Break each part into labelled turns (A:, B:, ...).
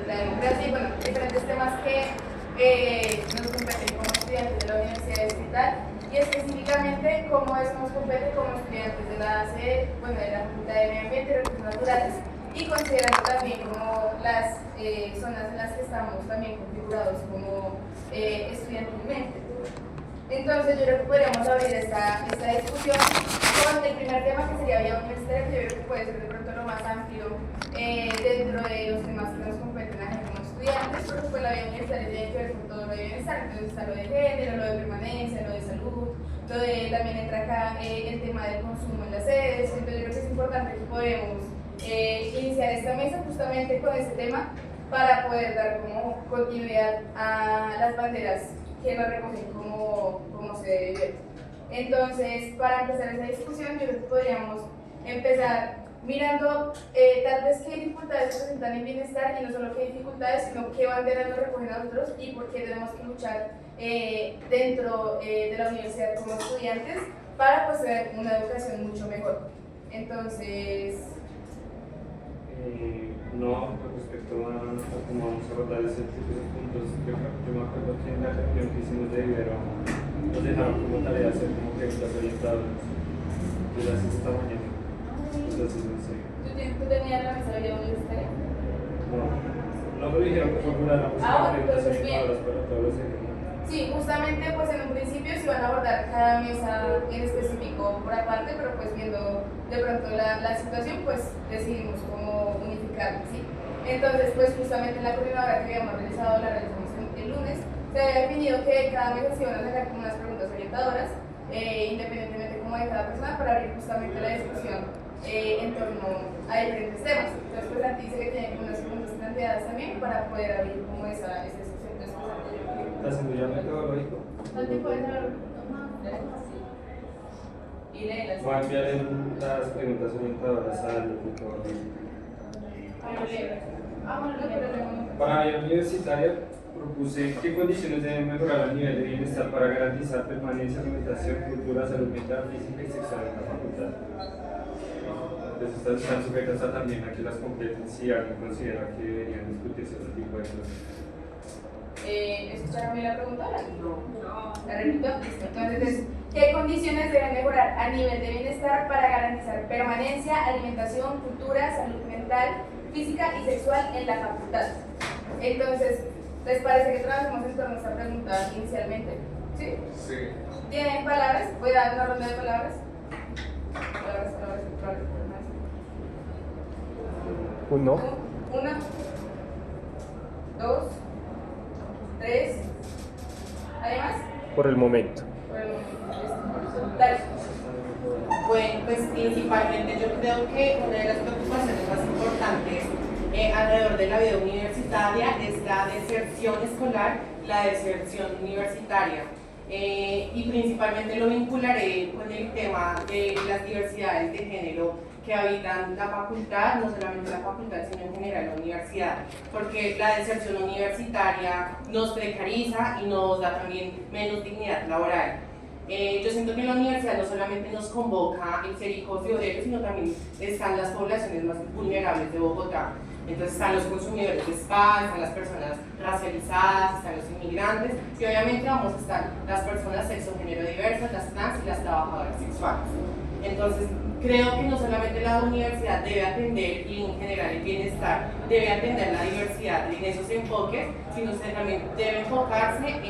A: La democracia y bueno, diferentes temas que nos competen como estudiantes de la Universidad Distrital y específicamente cómo eso nos compete como estudiantes de la bueno, de la Facultad de Medio Ambiente y Recursos Naturales y considerando también como las zonas en las que estamos también configurados como estudiantilmente. Entonces yo creo que podríamos abrir esta discusión con el primer tema que sería vía universitaria, que yo creo que puede ser de pronto lo más amplio dentro de los temas que nos competen a nosotros como estudiantes, porque pues la vía universitaria tiene que ver con todo lo de bienestar, entonces está lo de género, lo de permanencia, lo de salud, también entra acá el tema del consumo en las sedes, entonces yo creo que es importante que podemos iniciar esta mesa justamente con este tema para poder dar como continuidad a las banderas que nos recogen como se debe ver. Entonces, para empezar esa discusión, yo creo que podríamos empezar mirando tal vez qué dificultades se presentan en bienestar y no solo qué dificultades, sino qué banderas nos recogen a nosotros y por qué tenemos que luchar dentro de la universidad como estudiantes para pues, tener una educación mucho mejor. Entonces...
B: No, con respecto a cómo vamos a abordar ese tipo de puntos, yo me acuerdo que en la reunión que hicimos de Ibero nos dejaron como tarea hacer como preguntas orientadoras. Yo las hice esta mañana. Entonces, no sé.
A: ¿Tú tenías la mesa de vida universitaria?
B: No me dijeron que formuláramos preguntas orientadoras para todos los equipos.
A: Sí, justamente pues en un principio se van a abordar cada mesa en específico por aparte, pero pues viendo de pronto la situación, pues decidimos cómo unificar, ¿sí? Entonces, pues justamente en la coordinadora que habíamos realizado, la realizamos el lunes, se había definido que cada mesa se iban a sacar como unas preguntas orientadoras, independientemente como de cada persona, para abrir justamente la discusión en torno a diferentes temas. Entonces, pues a ti se le tienen unas preguntas planteadas también para poder abrir como esa discusión.
B: ¿Estás haciendo ya metodológico?
A: No te puedes dar. Y léelas.
B: Voy a enviar las preguntas orientadoras al metodológico. Para la vida universitaria propuse qué condiciones deben mejorar el nivel de bienestar para garantizar permanencia, alimentación, cultura, salud mental, física y sexual en la facultad. Entonces están sujetas a también a que las completen si alguien considera que deberían discutirse otro tipo de cosas.
A: ¿Escucharon bien la pregunta? No. ¿La repito? Listo. Entonces, ¿qué condiciones deben mejorar a nivel de bienestar para garantizar permanencia, alimentación, cultura, salud mental, física y sexual en la facultad? Entonces, ¿les parece que trabajemos en torno a esta pregunta inicialmente? ¿Sí?
B: Sí.
A: ¿Tienen palabras? Voy a dar una ronda de palabras. Palabras.
C: Uno.
A: Una. Dos. Tres. ¿Además?
C: Por el momento.
A: Dale.
D: Bueno, pues principalmente yo creo que una de las preocupaciones más importantes alrededor de la vida universitaria es la deserción escolar, la deserción universitaria. Y principalmente lo vincularé con el tema de las diversidades de género que habitan la facultad, no solamente la facultad, sino en general la universidad, porque la deserción universitaria nos precariza y nos da también menos dignidad laboral. Yo siento que en la universidad no solamente nos convoca el ser hijos de obreros, sino también están las poblaciones más vulnerables de Bogotá. Entonces están los consumidores de spa, están las personas racializadas, están los inmigrantes y obviamente vamos a estar las personas sexo género diversas, las trans y las trabajadoras sexuales. Entonces creo que no solamente la universidad debe atender y en general el bienestar debe atender la diversidad en esos enfoques, sino que también debe enfocarse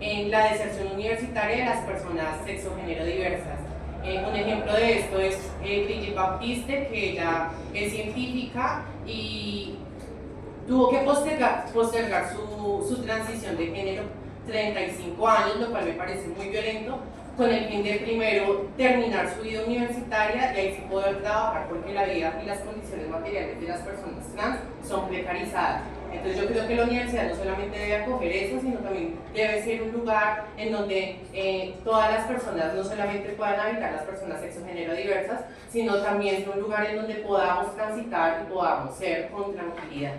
D: en la deserción universitaria de las personas sexo género diversas. Un ejemplo de esto es Brigitte Baptiste, que ella es científica y tuvo que postergar su transición de género 35 años, lo cual me parece muy violento, con el fin de primero terminar su vida universitaria y ahí sí poder trabajar, porque la vida y las condiciones materiales de las personas trans son precarizadas. Entonces yo creo que la universidad no solamente debe acoger eso, sino también debe ser un lugar en donde todas las personas no solamente puedan habitar, las personas sexo-género diversas, sino también un lugar en donde podamos transitar y podamos ser con tranquilidad.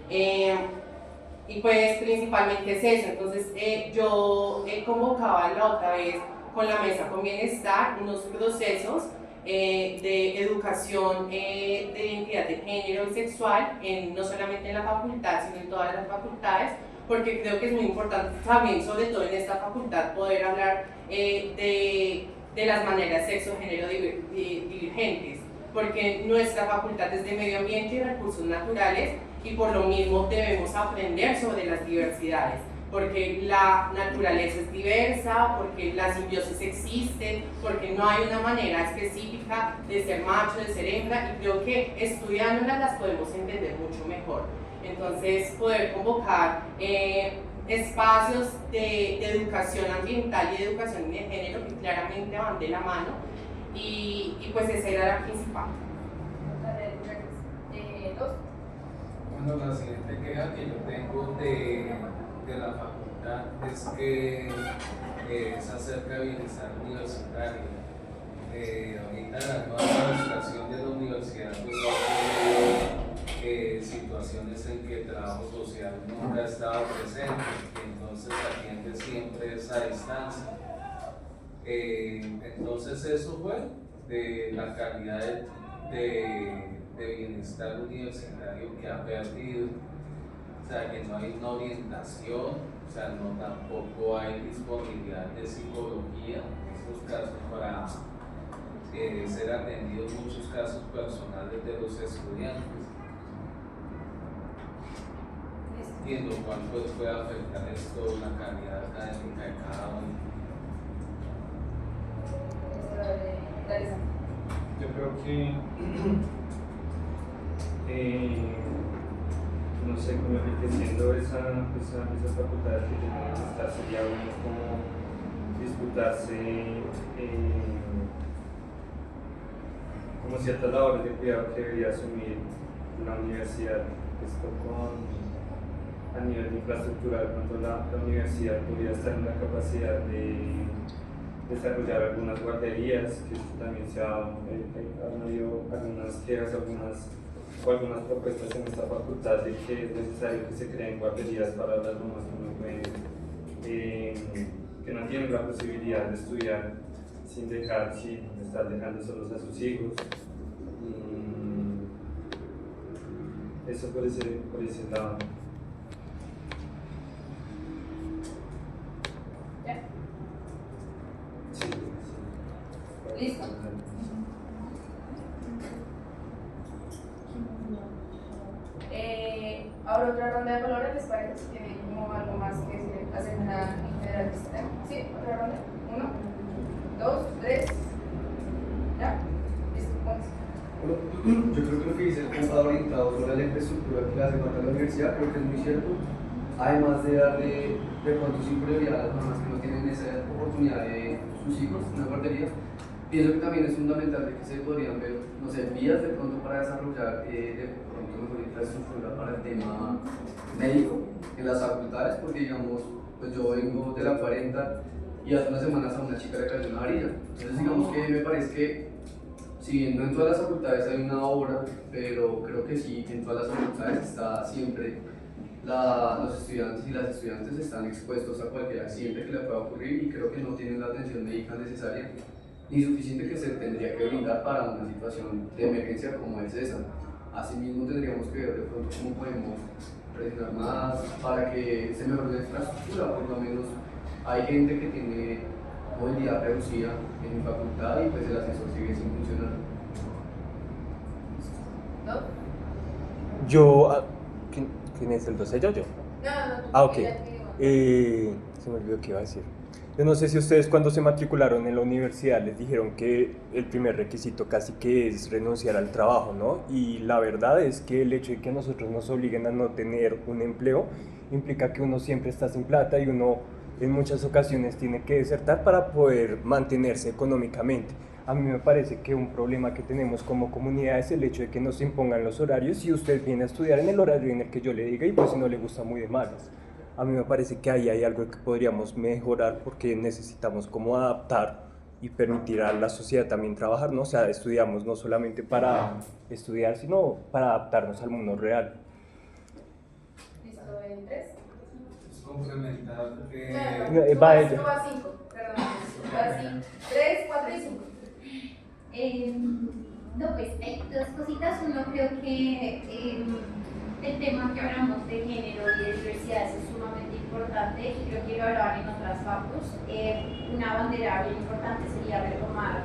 D: Y pues principalmente es eso. Entonces yo convocaba la otra vez con la mesa con bienestar unos procesos de educación de identidad de género y sexual, no solamente en la facultad, sino en todas las facultades, porque creo que es muy importante también, sobre todo en esta facultad, poder hablar de las maneras sexo-género divergentes, porque nuestra facultad es de medio ambiente y recursos naturales y por lo mismo debemos aprender sobre las diversidades, porque la naturaleza es diversa, porque la simbiosis existe, porque no hay una manera específica de ser macho, de ser hembra, y creo que estudiándolas las podemos entender mucho mejor. Entonces, poder convocar espacios de educación ambiental y de educación de género que claramente van de la mano, y pues esa era la principal.
E: Bueno, la siguiente queja que yo tengo de la facultad es que es acerca de bienestar universitario. Ahorita la nueva administración de la universidad pues ha tenido situaciones en que el trabajo social nunca ha estado presente, y entonces atiende siempre esa distancia. Entonces eso fue de la calidad de bienestar universitario que ha perdido, o sea que no hay una orientación, o sea no tampoco hay disponibilidad de psicología en estos casos para ser atendidos muchos casos personales de los estudiantes, y en lo cual pues, puede afectar esto la calidad académica de cada uno.
B: Yo creo que, no sé, como enriqueciendo esas facultades que tienen que estar, sería bueno como disputarse como ciertas labores de cuidado que debería asumir la universidad, esto a nivel de infraestructura, de pronto la universidad podría estar en la capacidad de desarrollar algunas guarderías, que esto también han habido algunas quejas, algunas propuestas en esta facultad de que es necesario que se creen guarderías para las mamás que no tienen la posibilidad de estudiar sin estar dejando solos a sus hijos. Eso por ese lado.
A: ¿Ya?
B: Sí.
A: ¿Listo? Ahora otra ronda de colores, ¿les parece? Si tienen como algo más que decir, hacer una generalista. ¿Sí? ¿Otra ronda? 1, 2, 3. ¿Ya? ¿Listo?
F: Bueno, yo creo que lo que dice el contador orientado sobre la infraestructura que le hace falta a la universidad, creo que es muy cierto. Además de darle de pronto sin prioridad a las mamás que no tienen esa oportunidad de sus hijos, una guardería, pienso que también es fundamental de que se podrían ver, no sé, vías de pronto para desarrollar de pronto mejor infraestructura para el tema médico en las facultades, porque digamos, pues yo vengo de la 40 y hace unas semanas a una chica le cayó una varilla. Entonces digamos que me parece que si bien no en todas las facultades hay una obra, pero creo que sí, en todas las facultades está siempre los estudiantes y las estudiantes están expuestos a cualquier accidente que le pueda ocurrir, y creo que no tienen la atención médica necesaria ni suficiente que se tendría que brindar para una situación de emergencia como es esa. Asimismo tendríamos que ver de pronto cómo podemos presionar más para que se mejore la infraestructura. Por lo menos hay gente que tiene movilidad reducida en mi facultad y pues el ascensor sigue sin funcionar.
A: ¿No?
C: Yo, ¿quién es el 12? Yo.
A: No.
C: Ah, ok. Se me olvidó qué iba a decir. Yo no sé si ustedes cuando se matricularon en la universidad les dijeron que el primer requisito casi que es renunciar al trabajo, ¿no? Y la verdad es que el hecho de que nosotros nos obliguen a no tener un empleo implica que uno siempre está sin plata y uno en muchas ocasiones tiene que desertar para poder mantenerse económicamente. A mí me parece que un problema que tenemos como comunidad es el hecho de que nos impongan los horarios y usted viene a estudiar en el horario en el que yo le diga y pues si no le gusta muy de malas. A mí me parece que ahí hay algo que podríamos mejorar porque necesitamos como adaptar y permitir a la sociedad también trabajar, ¿no? O sea, estudiamos no solamente para estudiar, sino para adaptarnos al mundo real.
A: ¿Listo? ¿En 3?
E: Es complementar
C: Va ella.
A: No, va 5, perdón. Va 5. 3, 4 y 5.
G: cositas. Uno, creo que el tema que hablamos de género y de diversidad es sumamente importante y creo que lo hablaban en otras facultades. Una bandera bien importante sería retomar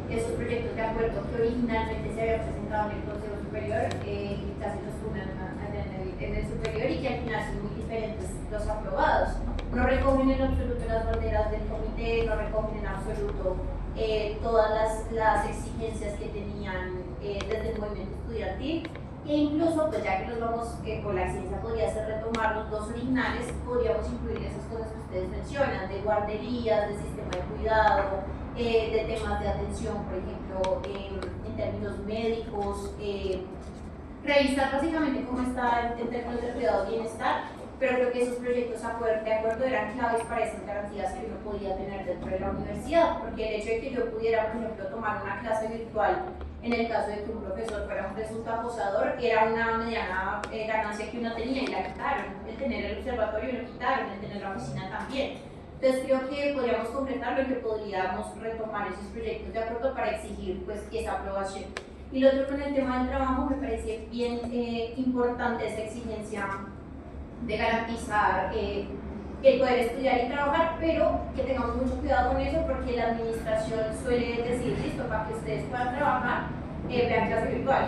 G: esos proyectos de acuerdo que originalmente se habían presentado en el Consejo Superior y casi los unen en el superior y que al final son muy diferentes los aprobados. No recogen en absoluto las banderas del comité, no recogen en absoluto todas las exigencias que tenían desde el movimiento estudiantil e incluso, pues ya que los vamos con la ciencia, podría ser retomar los dos originales, podríamos incluir esas cosas que ustedes mencionan, de guarderías, de sistema de cuidado, de temas de atención, por ejemplo, en términos médicos, revisar básicamente cómo está en términos de cuidado y bienestar, pero creo que esos proyectos de acuerdo eran claves para esas garantías que uno podía tener dentro de la universidad, porque el hecho de que yo pudiera, por ejemplo, tomar una clase virtual, en el caso de que un profesor fuera un presunto acosador, era una mediana ganancia que uno tenía y la quitaron. El tener el observatorio lo quitaron, el tener la oficina también. Entonces creo que podríamos completarlo y que podríamos retomar esos proyectos de acuerdo para exigir pues esa aprobación. Y lo otro con el tema del trabajo, me parece bien importante esa exigencia de garantizar el poder estudiar y trabajar, pero que tengamos mucho cuidado con eso porque la administración suele decir, listo, para que ustedes puedan trabajar, vean clase virtual.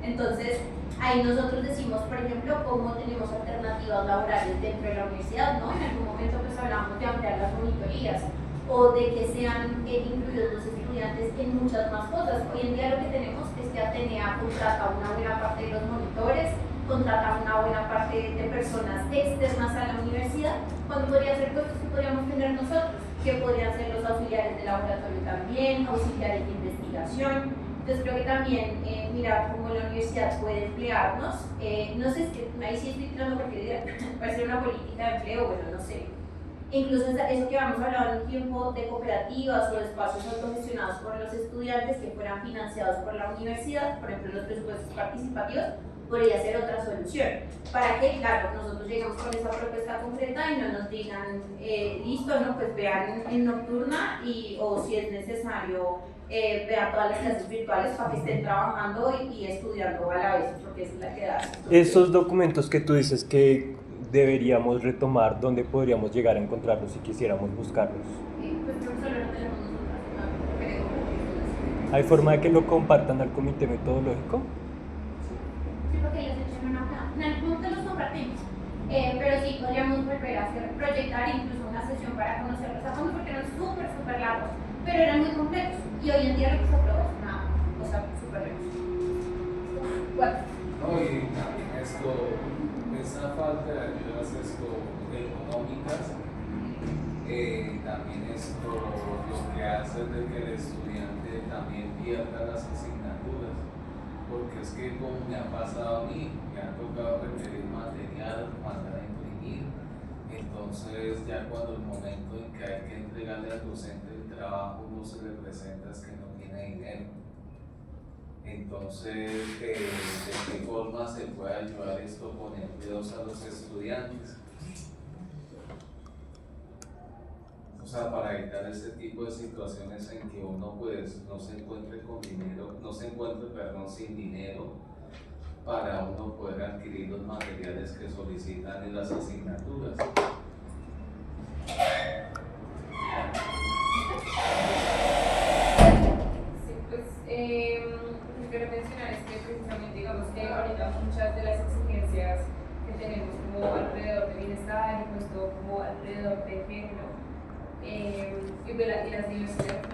G: Entonces, ahí nosotros decimos, por ejemplo, cómo tenemos alternativas laborales dentro de la universidad, ¿no? En algún momento pues hablamos de ampliar las monitorías o de que sean incluidos los estudiantes en muchas más cosas. Hoy en día lo que tenemos es que Atenea contrata una buena parte de los monitores, contrata una buena parte de personas externas a la universidad, cuando podrían ser puestos que podríamos tener nosotros, que podrían ser los auxiliares de laboratorio también, auxiliares de investigación. Entonces creo que también mirar cómo la universidad puede emplearnos, no sé, ahí sí estoy tirando porque parece una política de empleo, bueno, no sé. Incluso eso que habíamos hablado en un tiempo de cooperativas o de espacios autogestionados por los estudiantes que fueran financiados por la universidad, por ejemplo los presupuestos participativos, podría ser otra solución. Para que, claro, nosotros llegamos con esa propuesta concreta y no nos digan, listo, no, pues vean en nocturna o si es necesario, vean todas las clases virtuales para que estén trabajando y estudiando a la vez, porque esa es la que da.
C: Esos documentos que tú dices que deberíamos retomar, ¿dónde podríamos llegar a encontrarlos si quisiéramos buscarlos?
G: Pues por solo no tenemos nosotros,
C: ¿Hay forma de que lo compartan al comité metodológico?
G: sí, porque ellos echan una acá. En algún momento los compartimos, pero sí podríamos volver a proyectar incluso una sesión para conocerlos a fondo porque eran súper largos, pero eran muy complejos y hoy en día lo que se aprobó es una cosa súper lejos. Bueno.
E: No, y también esa falta de ayudas económicas, también lo que hace es de que el estudiante también pierda las asignaturas, porque es que como me ha pasado a mí, me ha tocado requerir material, mandar a imprimir, entonces ya cuando el momento en que hay que entregarle al docente el trabajo no se le presenta es que no tiene dinero. Entonces, ¿de qué forma se puede ayudar esto con empleos a los estudiantes? O sea, para evitar ese tipo de situaciones en que uno pues no se encuentre con dinero, sin dinero para uno poder adquirir los materiales que solicitan en las asignaturas.
A: Sí, pues quiero mencionar es que precisamente digamos que ahorita muchas de las exigencias que tenemos como alrededor de bienestar y pues todo como alrededor de género y las diversidades,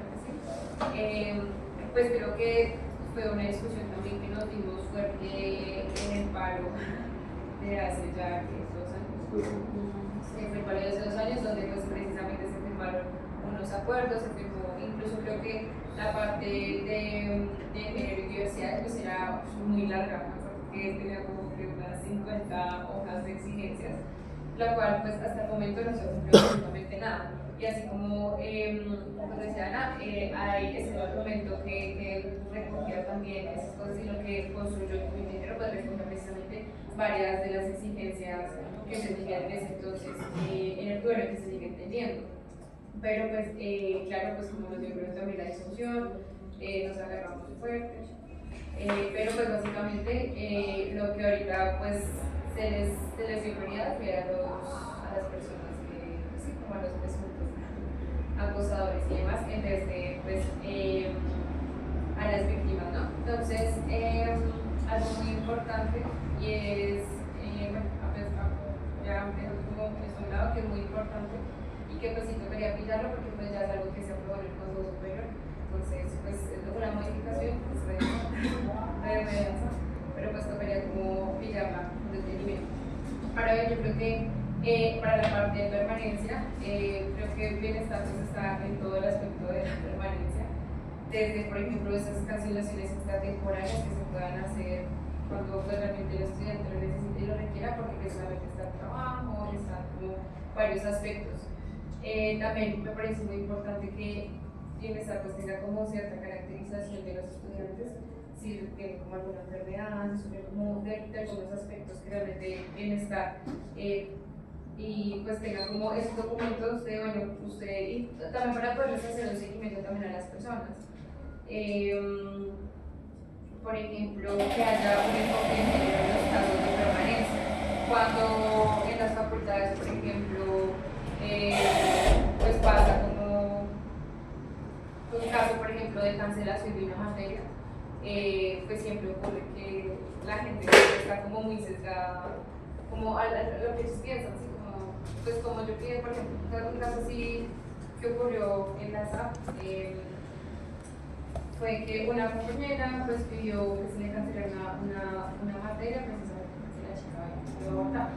A: pues creo que fue una discusión también que nos dimos fuerte en el paro de hace ya 2 años. Fue el paro de hace 2 años donde pues precisamente se firmaron unos acuerdos, se firmó, incluso creo que la parte de género y diversidad pues era muy larga, porque tenía como que unas 50 hojas de exigencias, la cual pues hasta el momento no se cumplió absolutamente nada. Y así como pues decía Ana, hay ese documento que recogía también esas cosas y lo que construyó el comité pues recogía precisamente varias de las exigencias que se tenían en ese entonces en el gobierno que se siguen teniendo. Pero pues claro, pues como nos dio también la discusión, nos agarramos fuerte. Pero pues básicamente lo que ahorita pues se les dio prioridad fue a las personas que, sí, como a los presuntos acosadores y demás, en vez de pues a las víctimas, ¿no? Entonces, algo muy importante y es, bueno, ya como es un lado que es muy importante y que pues sí tocaría pillarlo porque pues ya es algo que se aprobó en el Consejo Superior, entonces pues es una modificación, pues redundancia, pero pues tocaría como pillarla con detenimiento. Para ello yo creo que para la parte de permanencia, creo que el bienestar pues está en todo el aspecto de la permanencia, desde por ejemplo esas cancelaciones extratemporales que se puedan hacer cuando pues, realmente el estudiante lo necesite y lo requiera, porque precisamente está el trabajo, están como varios aspectos. También me parece muy importante que bienestar pues tenga como cierta caracterización de los estudiantes, si tienen como alguna enfermedad, si sufren como de algunos aspectos que realmente bienestar y pues tenga como esos documentos de, bueno, usted, y también para poderles hacer un seguimiento también a las personas. Por ejemplo, que haya un enfoque en género en los casos de permanencia. Cuando en las facultades, por ejemplo, pues pasa como un caso, por ejemplo, de cancelación de una materia, pues siempre ocurre que la gente está como muy sesgada, como a lo que ellos piensan, así como, pues como yo pide, por ejemplo, un caso así que ocurrió en la SAP, fue que una compañera pues pidió que se le cancelara una materia, precisamente porque la chica iba a votar.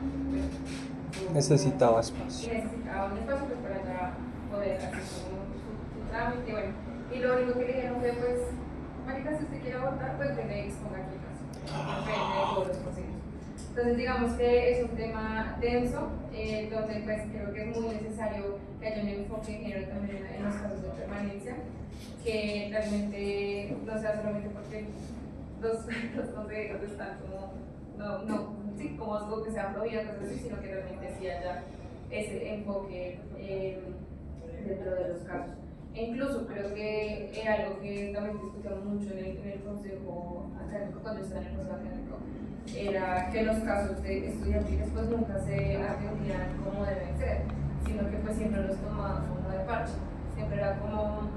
C: Necesitaba espacio.
A: Y necesitaba un espacio pues, para ya poder hacer como su trámite, bueno. Y lo único que le dijeron fue, pues, marica, si usted quiere votar, pues venga y exponga aquí caso, frente de todos los procesos. Entonces digamos que es un tema denso, donde pues creo que es muy necesario que haya un enfoque en género también en los casos de permanencia, que realmente no sea solamente porque los consejeros están como, sí, como algo que sea prohibido, cosas así, sino que realmente sí haya ese enfoque dentro de los casos. E incluso creo que era algo que también discutíamos mucho en el consejo académico, cuando estaba en el consejo académico, era que los casos de estudiantiles pues nunca se atendían como deben ser, sino que pues siempre los tomaban como de parche, siempre era como,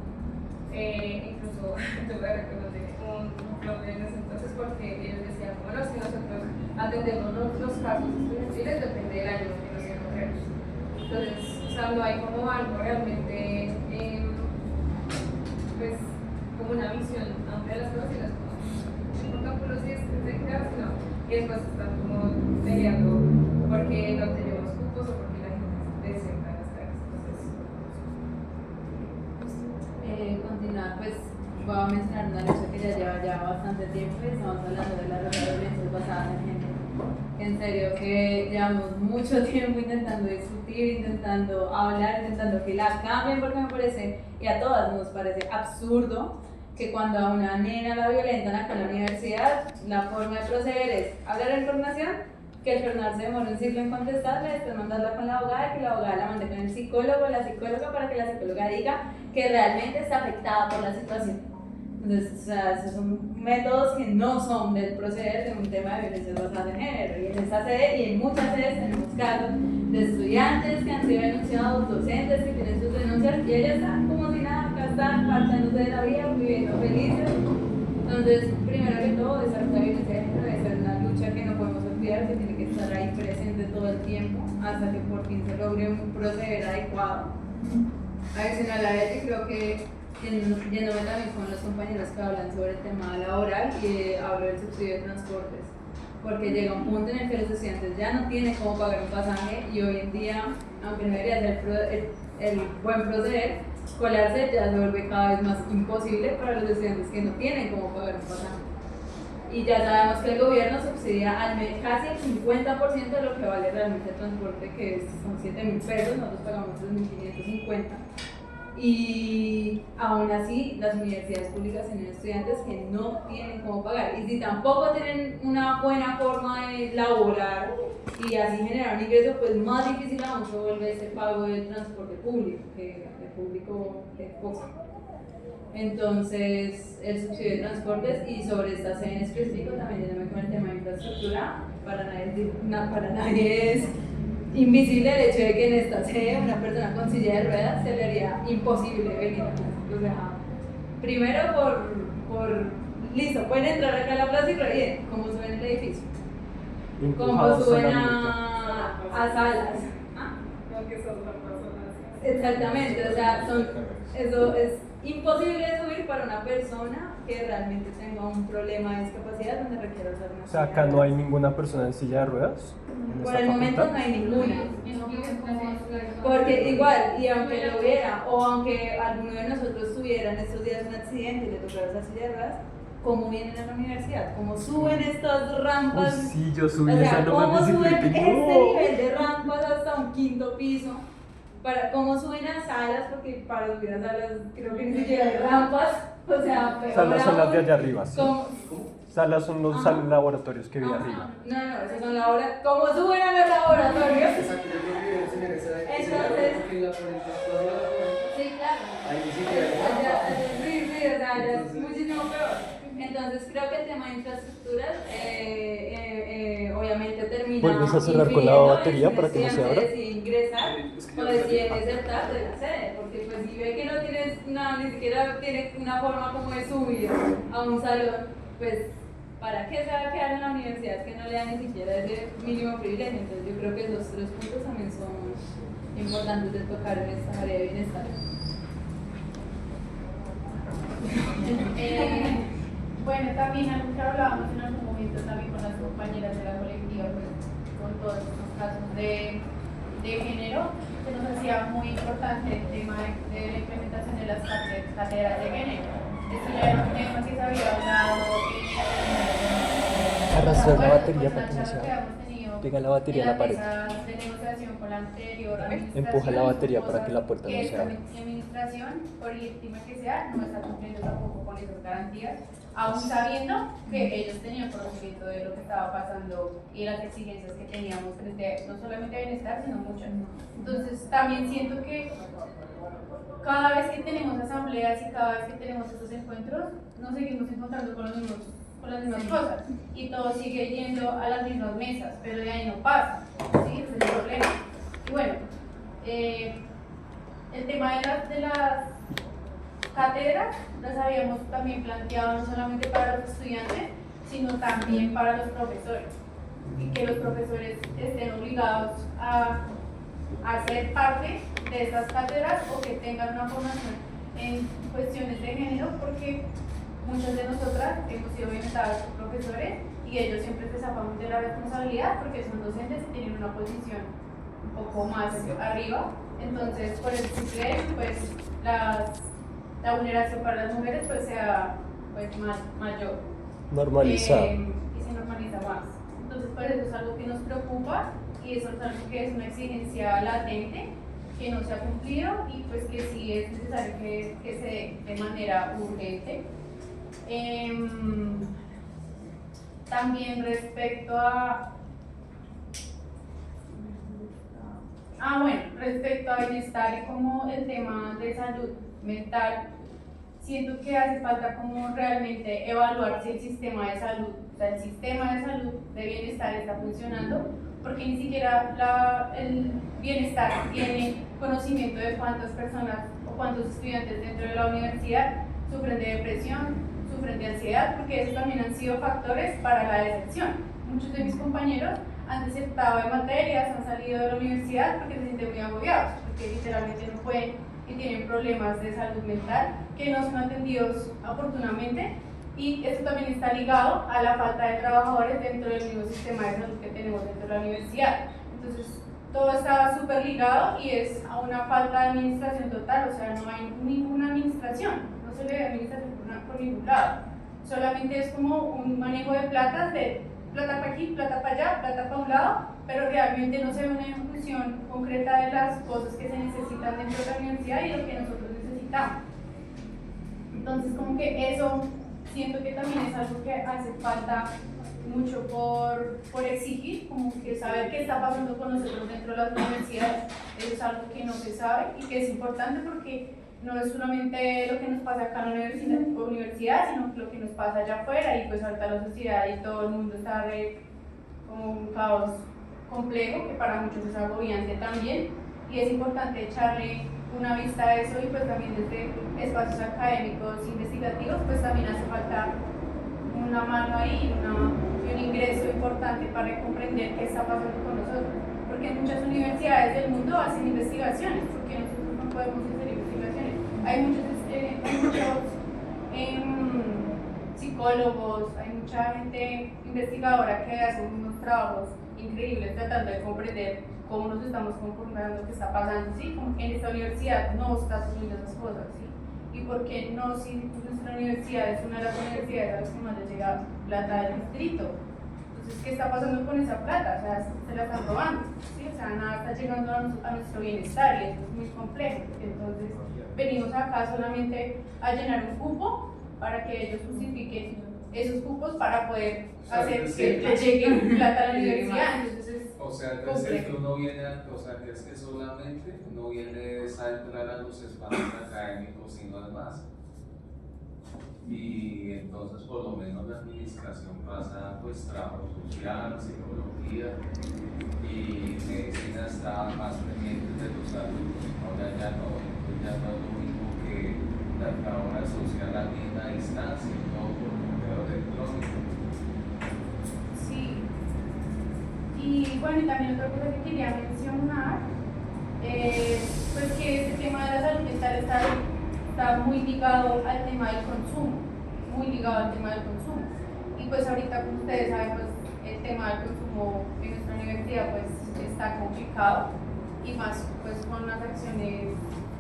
A: incluso tuve que reconocer un club en ese entonces porque ellos decían como no, si nosotros atendemos los casos estudiantiles depende del año que nos encontremos. Entonces, o sea, no hay como algo realmente, pues, como una visión amplia de las cosas y las cosas. Por si es que se quedan, sino y después están como peleando porque no tenemos cupos o porque la gente deserta las clases.
H: Continuar, pues voy a mencionar una lucha que ya lleva ya bastante tiempo y estamos hablando de las violencias basadas en género. En serio que llevamos mucho tiempo intentando discutir, intentando hablar, intentando que la cambien, porque me parece, y a todas nos parece absurdo, que cuando a una nena la violentan acá en la universidad, la forma de proceder es hablar en información, que el jornal se demore un siglo en contestarle, después mandarla con la abogada, que la abogada la mande con el psicólogo o la psicóloga para que la psicóloga diga que realmente está afectada por la situación. Entonces, o sea, esos son métodos que no son del proceder de un tema de violencia basada en género. Y en esta sede y en muchas sedes tenemos casos de estudiantes que han sido denunciados, docentes que tienen sus denuncias y ellas están como si nada, acá están marchándose de la vida, viviendo felices. Entonces, primero que todo, esa lucha de violencia de género debe ser una lucha que no podemos olvidar, que tiene que estar ahí presente todo el tiempo hasta que por fin se logre un proceder adecuado. Adicional a ello, creo que yéndome también con los compañeros que hablan sobre el tema laboral y hablo del subsidio de transportes, porque llega un punto en el que los estudiantes ya no tienen cómo pagar un pasaje y hoy en día, aunque no debería ser el buen proceder, colarse ya se vuelve cada vez más imposible para los estudiantes que no tienen cómo pagar un pasaje. Y ya sabemos que el gobierno subsidia casi el 50% de lo que vale realmente el transporte, que son 7.000 pesos, nosotros pagamos 3.550. Y aún así las universidades públicas tienen estudiantes que no tienen cómo pagar y si tampoco tienen una buena forma de laborar y así generar un ingreso, pues más difícil aún se vuelve ese pago del transporte público, que el público es poco. Entonces, el subsidio de transportes y sobre esta sede en específico también yéndome con el tema de infraestructura, para nadie es invisible el hecho de que en esta sede una persona con silla de ruedas se le haría imposible venir a clase. O sea, primero listo, pueden entrar acá a la plaza y bien, cómo suben el edificio, cómo
C: Empujados
H: suben
C: a la mitad.
H: a salas. Exactamente, o sea, eso es imposible de subir para una persona que realmente tenga un problema de discapacidad donde requiera usar una
C: O sea, acá no hay ninguna persona en silla de ruedas. en
H: Por
C: esta
H: el momento
C: facultad.
H: no hay ninguna. Porque igual, y aunque lo hubiera, o aunque alguno de nosotros tuviera en estos días un accidente y le tocara usar silla de ruedas, ¿cómo vienen a la universidad? ¿Cómo suben estas
C: Uy,
H: rampas?
C: sí, yo subí
H: O sea,
C: esa
H: ¿cómo
C: loma
H: suben
C: bicicleta y
H: este
C: no.
H: nivel de rampas hasta un quinto piso? ¿Cómo suben a salas? Porque para subir a salas creo que ni siquiera hay rampas. O sea, peor
C: Salas son las de
H: aún,
C: allá arriba, sí.
H: ¿cómo?
C: Salas son los
H: Ajá.
C: laboratorios que vi
H: Ajá.
C: arriba.
H: No, esos son laboratorios. ¿Cómo suben a los laboratorios?
F: Exacto, yo creo que enseñar esa
H: Entonces-
F: porque la 40 todavía la 40,
H: Sí, claro.
F: ahí ni siquiera hay
H: Sí,
F: rampa.
H: o sea, ya es muchísimo peor. Entonces creo que el tema de infraestructuras obviamente termina.
C: ¿Vuelves a cerrar con la
H: influyendo en
C: batería
H: si
C: para que no se abra?
H: decide ingresar
F: Es que
H: o
F: yo-
H: decide desertar de la sede, porque pues si ve que no tienes nada, ni siquiera tiene una forma como de subir a un salón, pues ¿para qué se va a quedar en la universidad que no le da ni siquiera ese mínimo privilegio? Entonces yo creo que esos 3 puntos también son importantes de tocar en esta área de bienestar.
A: Bueno, también algo que hablábamos en algún momento también con las compañeras de la colectiva, pues, con todos estos casos de género, que nos hacía muy importante el tema de la implementación de las cátedras de género. Esto ya era un tema que se había hablado
C: Arrastrar la
A: bueno,
C: batería
A: pues,
C: para que no
A: una
C: se
A: charla que
C: abra.
A: habíamos tenido
C: Pega la batería en la pared.
A: en las mesas de negociación con la anterior administración.
C: Empuja la batería para que la puerta no
A: que
C: se abra.
A: esta administración, por legítima que sea, no está cumpliendo tampoco con esas garantías, aún sabiendo que ellos tenían conocimiento de lo que estaba pasando y las exigencias que teníamos frente no solamente a bienestar, sino muchas. Entonces, también siento que cada vez que tenemos asambleas y cada vez que tenemos estos encuentros, nos seguimos encontrando con las mismas cosas y todo sigue yendo a las mismas mesas, pero de ahí no pasa, ¿sí? Ese es el problema. Y bueno, el tema de las cátedras las habíamos también planteado no solamente para los estudiantes, sino también para los profesores, y que los profesores estén obligados a ser parte de estas cátedras o que tengan una formación en cuestiones de género, porque muchas de nosotras hemos sido orientadas por profesores y ellos siempre se zapan de la responsabilidad porque son docentes y tienen una posición un poco más arriba. Entonces, por el simple hecho, pues la vulneración para las mujeres pues sea pues mayor.
C: Normalizado.
A: Y se normaliza más. Entonces, por eso es algo que nos preocupa y eso es algo que es una exigencia latente que no se ha cumplido y pues que sí es necesario que se dé de manera urgente. También respecto a respecto a bienestar y como el tema de salud mental, siento que hace falta como realmente evaluar si el sistema de salud, o sea, el sistema de salud de bienestar está funcionando, porque ni siquiera el bienestar tiene conocimiento de cuántas personas o cuántos estudiantes dentro de la universidad sufren de depresión, sufren de ansiedad, porque esos también han sido factores para la deserción. Muchos de mis compañeros han desertado de materias, han salido de la universidad porque se sienten muy agobiados, porque literalmente no pueden y tienen problemas de salud mental que no son atendidos oportunamente, y esto también está ligado a la falta de trabajadores dentro del mismo sistema de salud que tenemos dentro de la universidad. Entonces, todo está súper ligado y es a una falta de administración total, o sea, no hay ninguna administración, no se le ve administración por ningún lado, solamente es como un manejo de platas, de plata para aquí, plata para allá, plata para un lado, pero realmente no se ve una ejecución concreta de las cosas que se necesitan dentro de la universidad y lo que nosotros necesitamos. Entonces, como que eso siento que también es algo que hace falta mucho por exigir, como que saber qué está pasando con nosotros dentro de las universidades. Eso es algo que no se sabe y que es importante porque no es solamente lo que nos pasa acá en la universidad, sino lo que nos pasa allá afuera, y pues ahorita la sociedad y todo el mundo está como un caos complejo, que para muchos es agobiante también, y es importante echarle una vista a eso, y pues también desde espacios académicos investigativos pues también hace falta una mano ahí y un ingreso importante para comprender qué está pasando con nosotros, porque muchas universidades del mundo hacen investigaciones, porque nosotros no podemos hacer investigaciones. Hay muchos psicólogos, hay mucha gente investigadora que hace unos trabajos increíbles tratando de comprender cómo nos estamos comportando, qué está pasando, ¿sí? Como que en esta universidad no está sucediendo esas cosas, ¿sí? Y por qué no, si nuestra universidad es una de las universidades a las que más le llega plata del distrito. Entonces, ¿qué está pasando con esa plata? O sea, se la están robando, ¿sí? O sea, nada está llegando a nuestro bienestar, y eso es muy complejo. Entonces, venimos acá solamente a llenar un cupo para que ellos justifiquen esos cupos para poder hacer que le llegue plata a la universidad. Entonces,
E: o sea, es decir, que uno viene, o sea, que es que solamente no viene a entrar a los espacios académicos, sino además. Y entonces, por lo menos, la administración pasa, pues, trabajo social, psicología y medicina está más pendiente de los alumnos. Ahora ya no es lo mismo que la trabajadora social aquí en la distancia, y todo por correo electrónico.
A: sí. Y bueno, y también otra cosa que quería mencionar es pues que este tema de la salud mental está muy ligado al tema del consumo, muy ligado al tema del consumo. Y pues ahorita, como ustedes saben, pues el tema del consumo en nuestra universidad pues está complicado, y más pues con las acciones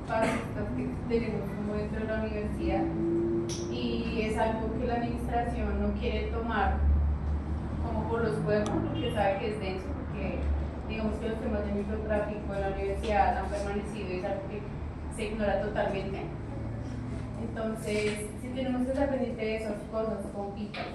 A: fascistas que tenemos como dentro de la universidad, y es algo que la administración no quiere tomar como por los huevos, porque sabe que es denso, porque digamos que los temas de microtráfico en la universidad han permanecido y es algo que se ignora totalmente. Entonces, si tenemos que estar pendientes de esas cosas, compitas.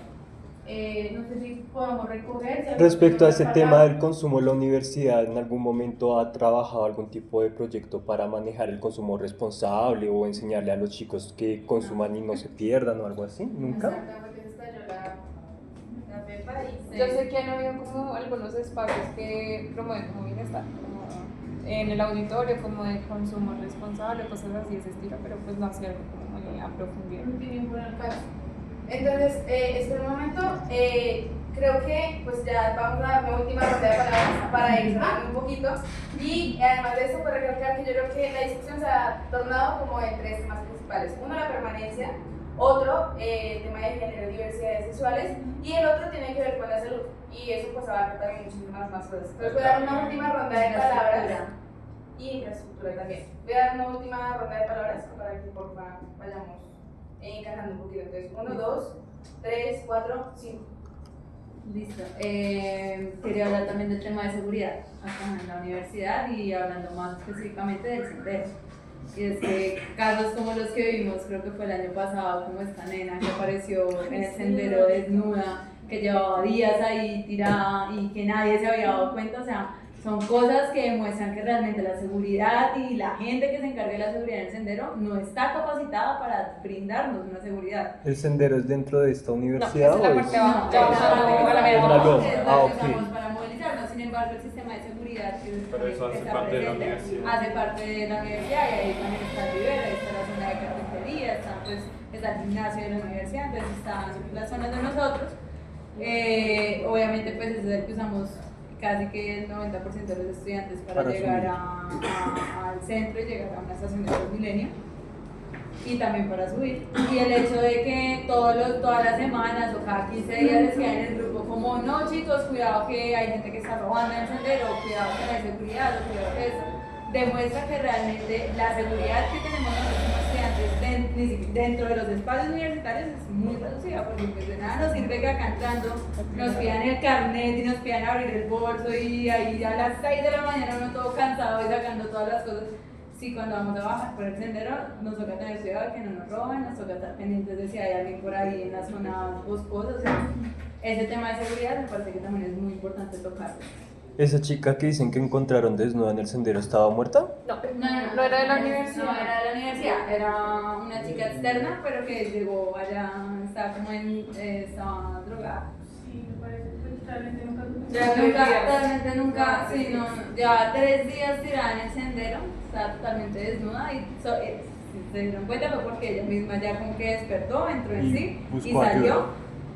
A: No sé si podamos recoger. Si
C: Respecto a ese tema del consumo, ¿la universidad en algún momento ha trabajado algún tipo de proyecto para manejar el consumo responsable o enseñarle a los chicos que consuman y no se pierdan o algo así? ¿Nunca?
A: Exactamente, se estalló la pepa y
I: Yo sé que han habido como algunos espacios que promueven como bienestar, como en el auditorio, como de consumo responsable, cosas así de ese estilo, pero pues no hacía algo como muy a profundidad.
A: no tiene ningún alcance. Entonces, espera un momento, creo que pues ya vamos a dar una última ronda de palabras para ir cerrando un poquito, y además de eso, pues recalcar que yo creo que la discusión se ha tornado como en tres temas principales. Uno, la permanencia; otro, el tema de género y diversidades sexuales; y el otro tiene que ver con la salud, y eso pues abarca también muchísimas más cosas. Entonces voy a dar una última ronda de palabras, y infraestructura también. Voy a dar una última ronda de palabras para que por favor vayamos encajando un poquito. Entonces, 1, 2, 3, 4, 5.
H: Listo. Quería hablar también del tema de seguridad acá en la universidad, y hablando más específicamente del sendero. Y es que casos como los que vimos, creo que fue el año pasado, como esta nena que apareció en el sendero desnuda, que llevaba días ahí tirada y que nadie se había dado cuenta, o sea, son cosas que demuestran que realmente la seguridad y la gente que se encarga de la seguridad en el sendero no está capacitada para brindarnos una seguridad.
C: ¿El sendero es dentro de esta universidad
I: esa es la
C: o
I: parte
C: es...?
I: abajo, ya vamos a hablar de la mera
C: En la
I: abajo.
C: loma.
H: Es
C: Ah,
H: lo
C: ok.
H: que usamos para movilizarnos. Sin embargo, el sistema de seguridad que
B: Pero eso hace
H: está
B: parte de la
H: presente
B: universidad.
H: hace parte de la universidad, y ahí también está el vivero, ahí está la zona de carpintería, está el gimnasio de la universidad, entonces están las zonas de nosotros. Obviamente pues ese es el que usamos casi que el 90% de los estudiantes para llegar al centro y llegar a una estación de Transmilenio, y también para subir. Y el hecho de que todas las semanas o cada 15 días decían en el grupo como: no chicos, cuidado que hay gente que está robando en el sendero, cuidado que no hay seguridad, o cuidado que eso, demuestra que realmente la seguridad que tenemos nosotros como estudiantes dentro de los espacios universitarios es muy reducida, porque pues de nada nos sirve que acá entrando nos pidan el carnet y nos pidan abrir el bolso, y ahí a las 6 de la mañana uno todo cansado y sacando todas las cosas. Sí, cuando vamos a bajar por el sendero nos toca tener cuidado de que no nos roben, nos toca estar pendientes de si hay alguien por ahí en la zona boscosa. O sea, ese tema de seguridad me parece que también es muy importante tocarlo.
C: ¿Esa chica que dicen que encontraron desnuda en el sendero estaba muerta?
I: No era de la universidad.
H: No, era de la universidad, era una chica externa, pero que llegó allá, estaba como estaba drogada.
A: Sí, me parece que realmente nunca
H: Realmente nunca, sí, no, llevaba 3 días tirada en el sendero, estaba totalmente desnuda y si se dieron cuenta fue porque ella misma ya como que despertó, entró en
C: Y
H: sí y
C: buscó
H: salió.
C: ayuda.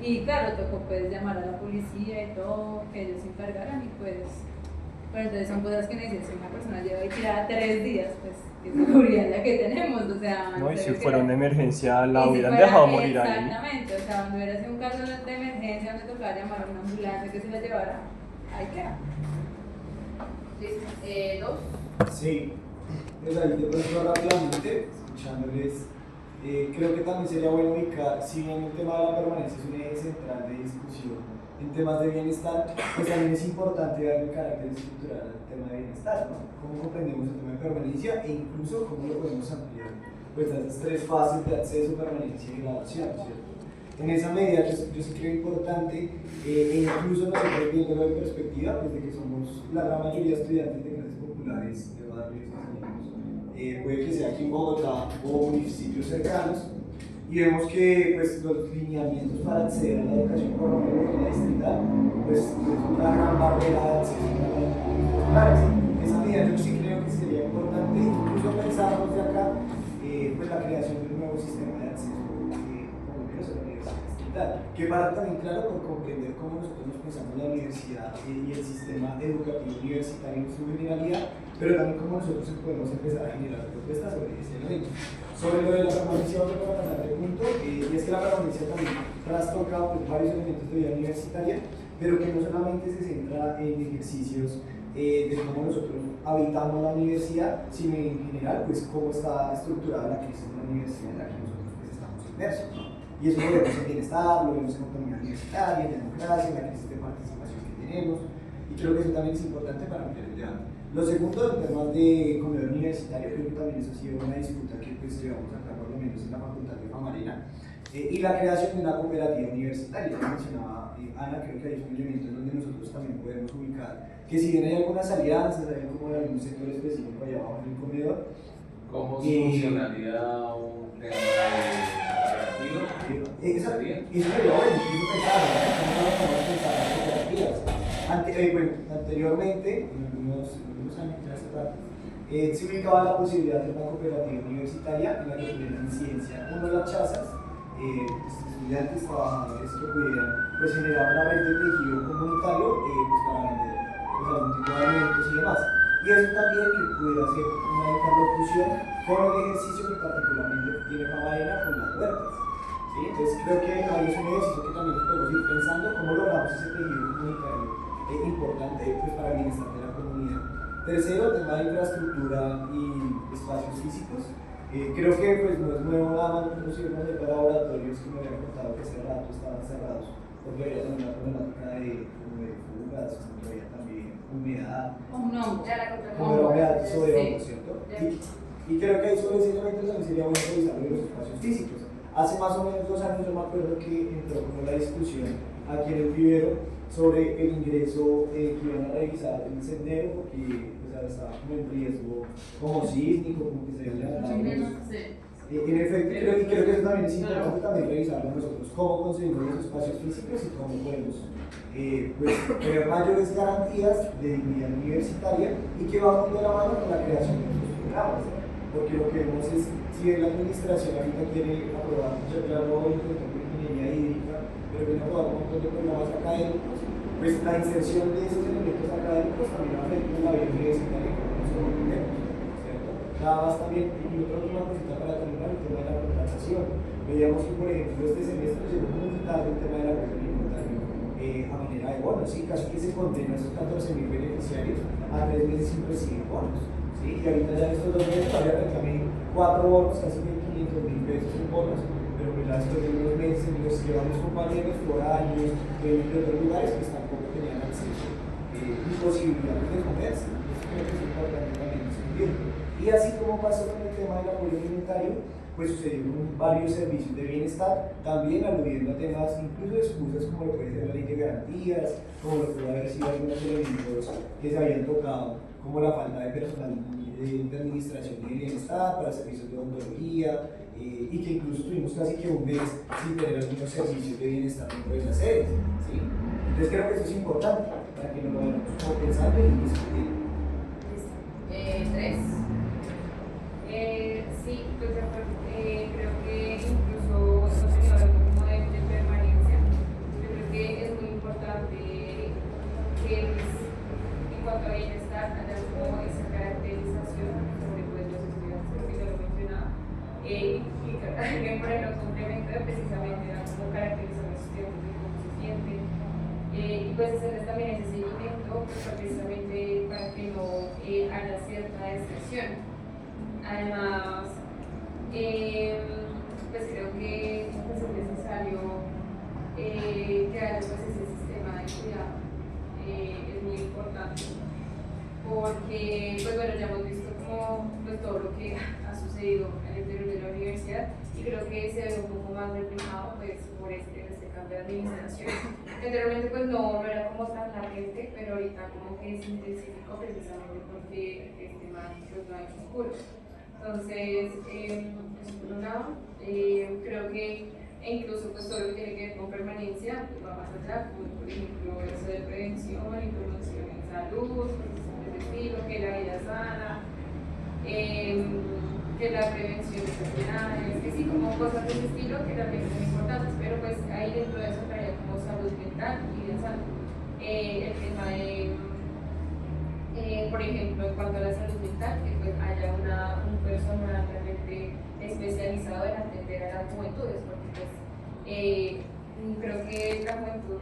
H: Y claro, tocó pues llamar a la policía y todo, que ellos se encargaran y pues, pero entonces son cosas que necesitan. Si una persona lleva ahí tirada 3 días, pues qué seguridad la que tenemos, o sea.
C: No, y si
H: creo que
C: fuera una emergencia la
H: y si
C: hubieran
H: fuera-
C: dejado morir ahí.
H: Exactamente, o sea, cuando hubiera sido un caso de emergencia donde tocaba llamar a una ambulancia que se la llevara, ahí queda.
A: Listo.
J: Sí, pues ahí de pronto rápidamente, escuchándoles, creo que también sería bueno ubicar, si bien el tema de la permanencia es un eje central de discusión en temas de bienestar, pues también es importante darle carácter estructural al tema de bienestar, ¿no? Cómo comprendemos el tema de permanencia e incluso cómo lo podemos ampliar, pues a esas 3 fases de acceso, permanencia y graduación, ¿cierto? En esa medida yo sí creo importante, e incluso nosotros viéndolo en perspectiva, pues de que somos la gran mayoría de estudiantes de clases populares de barrios y puede que sea aquí en Bogotá o municipios cercanos, y vemos que pues, los lineamientos para acceder a la educación por lo menos en la distrital, pues es una gran barrera de acceso a la educación populares. En esa medida yo sí creo que sería importante incluso pensarnos de acá pues la creación de un nuevo sistema de acceso por lo menos a la universidad distrital, que para también claro por comprender cómo nosotros nos pensamos la universidad y el sistema educativo universitario en su generalidad, pero también cómo nosotros podemos empezar a generar propuestas sobre ese elemento. Sobre lo de la permanencia, otro para pasar de punto, y es que la permanencia también trastoca pues, varios elementos de vida universitaria, pero que no solamente se centra en ejercicios de cómo nosotros habitamos la universidad, sino en general, pues cómo está estructurada la crisis de la universidad en la que nosotros pues, estamos inmersos, ¿no? Y eso lo vemos en bienestar, lo vemos en autonomía universitaria, en democracia, en la crisis de participación que tenemos, y creo que eso también es importante para ampliar el debate. Lo segundo, en temas de comedor universitario, creo que también eso ha sido una disputa que pues, llevamos acá, por lo menos en la Facultad de Famarena, y la creación de una cooperativa universitaria. Ya mencionaba Ana, creo que hay un elemento en donde nosotros también podemos ubicar que si bien hay algunas alianzas, hay como algún sector específico allá abajo en el comedor.
E: ¿Cómo funcionaría un tema de cooperativo?
J: Eso sería bueno, incluso pensar en cooperativas. Anteriormente, en algunos años, ya hace rato, se ubicaba la posibilidad de una cooperativa universitaria en la que tuvieran incidencia, las chazas, estudiantes, trabajadores que pudieran pues, generar una red de tejido comunitario pues, para vender pues, algún tipo de alimentos y demás. Y eso también que pudiera ser una interlocución con el ejercicio que particularmente tiene Famarena con las huertas. ¿Sí? Entonces creo que ahí es un ejercicio que también podemos ir pensando cómo logramos ese tejido comunitario importante pues, para el bienestar de la comunidad. Tercero, el tema de infraestructura y espacios físicos. Creo que pues, no es nuevo nada más conocido de laboratorios que me habían contado que hace rato estaban cerrados porque había también una problemática de fugas, porque había también humedad. Como la humedad sobre hongos, ¿cierto? Y creo que ahí sobre ese elemento también sería bueno revisar los espacios físicos. Hace más o menos 2 años yo me acuerdo que entró como la discusión aquí en el vivero sobre el ingreso que iban a revisar el sendero porque estaba como en riesgo como sísmico, como que se había levantado. En efecto, creo que eso también es importante también revisarlo nosotros, cómo conseguimos los espacios físicos y cómo podemos pues, tener mayores garantías de dignidad universitaria y que va muy de la mano con la creación de nuestros programas. Porque lo que vemos es, si bien la administración ahorita quiere aprobar mucho plano de ingeniería hídrica, pero que no aprobar un montón de programas académicos, pues la inserción de esos elementos académicos también afecta la vida universitaria que nosotros tenemos, ¿cierto? Nada más también, y otra última cosita para terminar, el tema de la contratación. Veíamos que, por ejemplo, este semestre llegó muy tarde el tema de la cuestión tributaria a manera de bonos, ¿sí? Casi que se condena a esos 14.000 beneficiarios a 3 meses sin recibir bonos. ¿Sí? Y ahorita ya en estos 2 meses todavía reclamé 4 bonos, casi 500.000 pesos en bonos, pero pues ya después de unos meses los llevan los compañeros por años de otros lugares pues tampoco tenían acceso ni posibilidades de moverse. Eso creo que es importante también discutir. Y así como pasó con el tema del apoyo alimentario, pues sucedieron varios servicios de bienestar, también aludiendo a temas incluso de excusas como lo puede ser la ley de garantías, como lo puede haber sido algunos elementos que se habían tocado, como la falta de personal de administración y de bienestar para servicios de odontología, y que incluso tuvimos casi que un mes sin tener algunos servicios de bienestar dentro de las sedes, ¿sí? Entonces creo que eso es importante para que nos lo vayamos como pensando y discutiendo.
A: Tres.
I: Sí, pues de acuerdo. Creo que incluso hemos tenido algo como de permanencia. Yo creo que es muy importante que pues, en cuanto a bienestar haya como esa caracterización sobre pues, los estudiantes, que ya lo mencionaba, y que por el complemento precisamente era como caracterizar a los estudiantes de cómo se sienten. Y pues hacerles también ese seguimiento pues, precisamente para que no haya cierta excepción. Además, pues creo que pues, es necesario que haya pues, ese sistema de cuidado. Es muy importante porque pues, bueno, ya hemos visto como, pues, todo lo que ha sucedido al interior de la universidad y creo que se ve un poco más reflejado pues, por este cambio de administración. Anteriormente pues no era como tan latente, pero ahorita como que se intensificó precisamente porque el tema pues, no hay oscuro. Entonces, eso por un lado, creo que incluso pues, todo lo que tiene que ver con permanencia pues, va más allá, como por ejemplo eso de prevención y promoción en salud, cosas de estilo, que la vida sana, que la prevención de enfermedades, que sí, como cosas de ese estilo que también son importantes, pero pues ahí dentro de eso traía como salud mental y vida sana. El tema de por ejemplo, en cuanto a la salud mental, que pues haya un personal realmente especializado en atender a las juventudes, porque pues creo que la juventud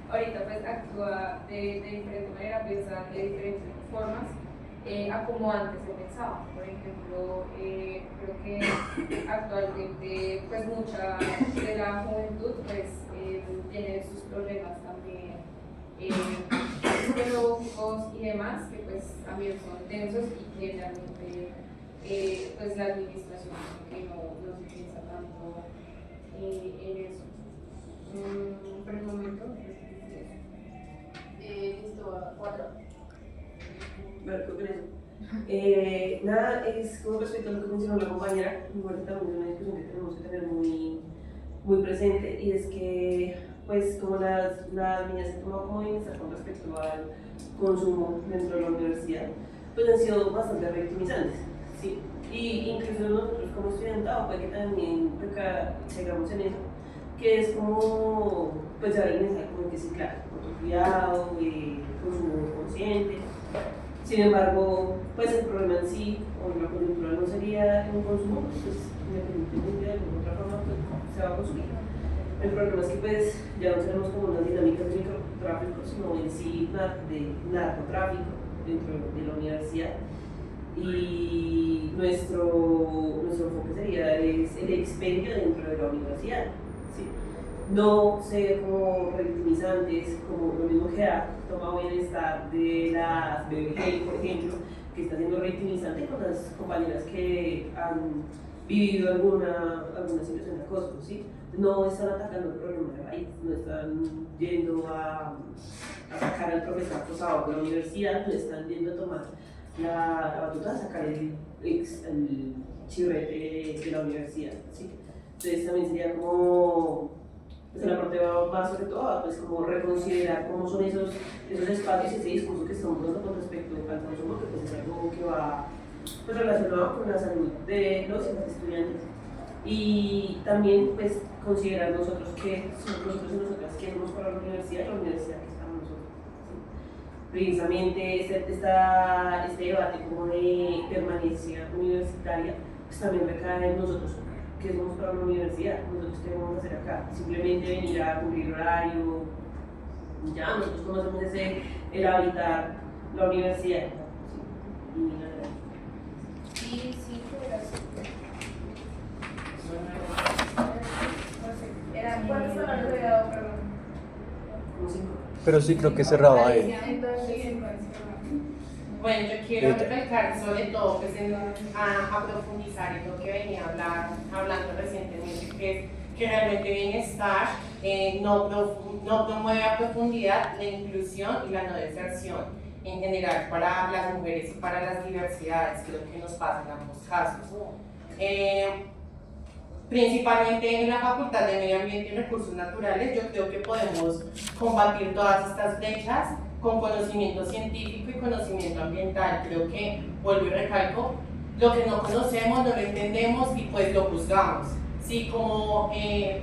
I: ahorita pues actúa de diferente manera, piensa de diferentes formas a como antes se pensaba. Por ejemplo, creo que actualmente pues mucha de la juventud pues tiene sus problemas también psicológicos y demás, que pues también son densos y que realmente pues la administración que no se piensa tanto en eso. Por el momento,
A: Listo, 4.
K: Marco, nada, es como respecto a lo que mencionó la compañera, igual también es una discusión que tenemos que tener muy presente, y es que pues como las líneas se toman como bienestar con respecto al consumo dentro de la universidad, pues han sido bastante revictimizantes, ¿sí? Y incluso nosotros como estudiantado puede que también caigamos en eso, que es como, pues ya el mensaje como que sí, claro, autocuidado, consumo consciente. Sin embargo, pues el problema en sí, o la coyuntura no sería un consumo, pues independientemente de alguna otra forma, pues se va a consumir. El problema es que pues ya no tenemos como unas dinámicas de microtráfico, sino en sí de narcotráfico dentro de la universidad. Y nuestro enfoque sería el expendio dentro de la universidad, ¿sí? No ser como revictimizantes, como lo mismo que ha tomado bienestar de las BBG, por ejemplo, que está siendo revictimizante con las compañeras que han vivido alguna situación de acoso, ¿sí? No están atacando el problema de raíz, no están yendo a sacar al profesor acosado de la universidad, no están yendo a tomar la batuta a sacar el chirrete de la universidad, ¿sí? Entonces también sería como, pues en la parte más sobre todo, pues como reconsiderar cómo son esos espacios y ese discurso que estamos dando con respecto al consumo, que pues es algo que va pues, relacionado con la salud de los y las estudiantes. Y también pues considerar nosotros que nosotros y nosotras que somos para la universidad y la universidad que está nosotros, ¿sí? Precisamente este debate como de permanencia universitaria pues también recae en nosotros que somos para la universidad. Nosotros qué vamos a hacer acá, simplemente venir a cumplir horario, ya nosotros conocemos el habitar la universidad, ¿sí? Y nada.
A: Sí, gracias. ¿Cuántos salarios había dado, perdón?
K: Como 5.
C: Pero sí creo que cerraba ahí.
A: Entonces,
D: Bueno, yo quiero recalcar sobre todo pues, a profundizar en lo que venía hablando recientemente, que realmente bienestar no promueve a profundidad la inclusión y la no deserción en general para las mujeres y para las diversidades, que es lo que nos pasa en ambos casos. Principalmente en la Facultad de Medio Ambiente y Recursos Naturales, yo creo que podemos combatir todas estas brechas con conocimiento científico y conocimiento ambiental. Creo que, vuelvo y recalco, lo que no conocemos, no lo entendemos y pues lo juzgamos. Si como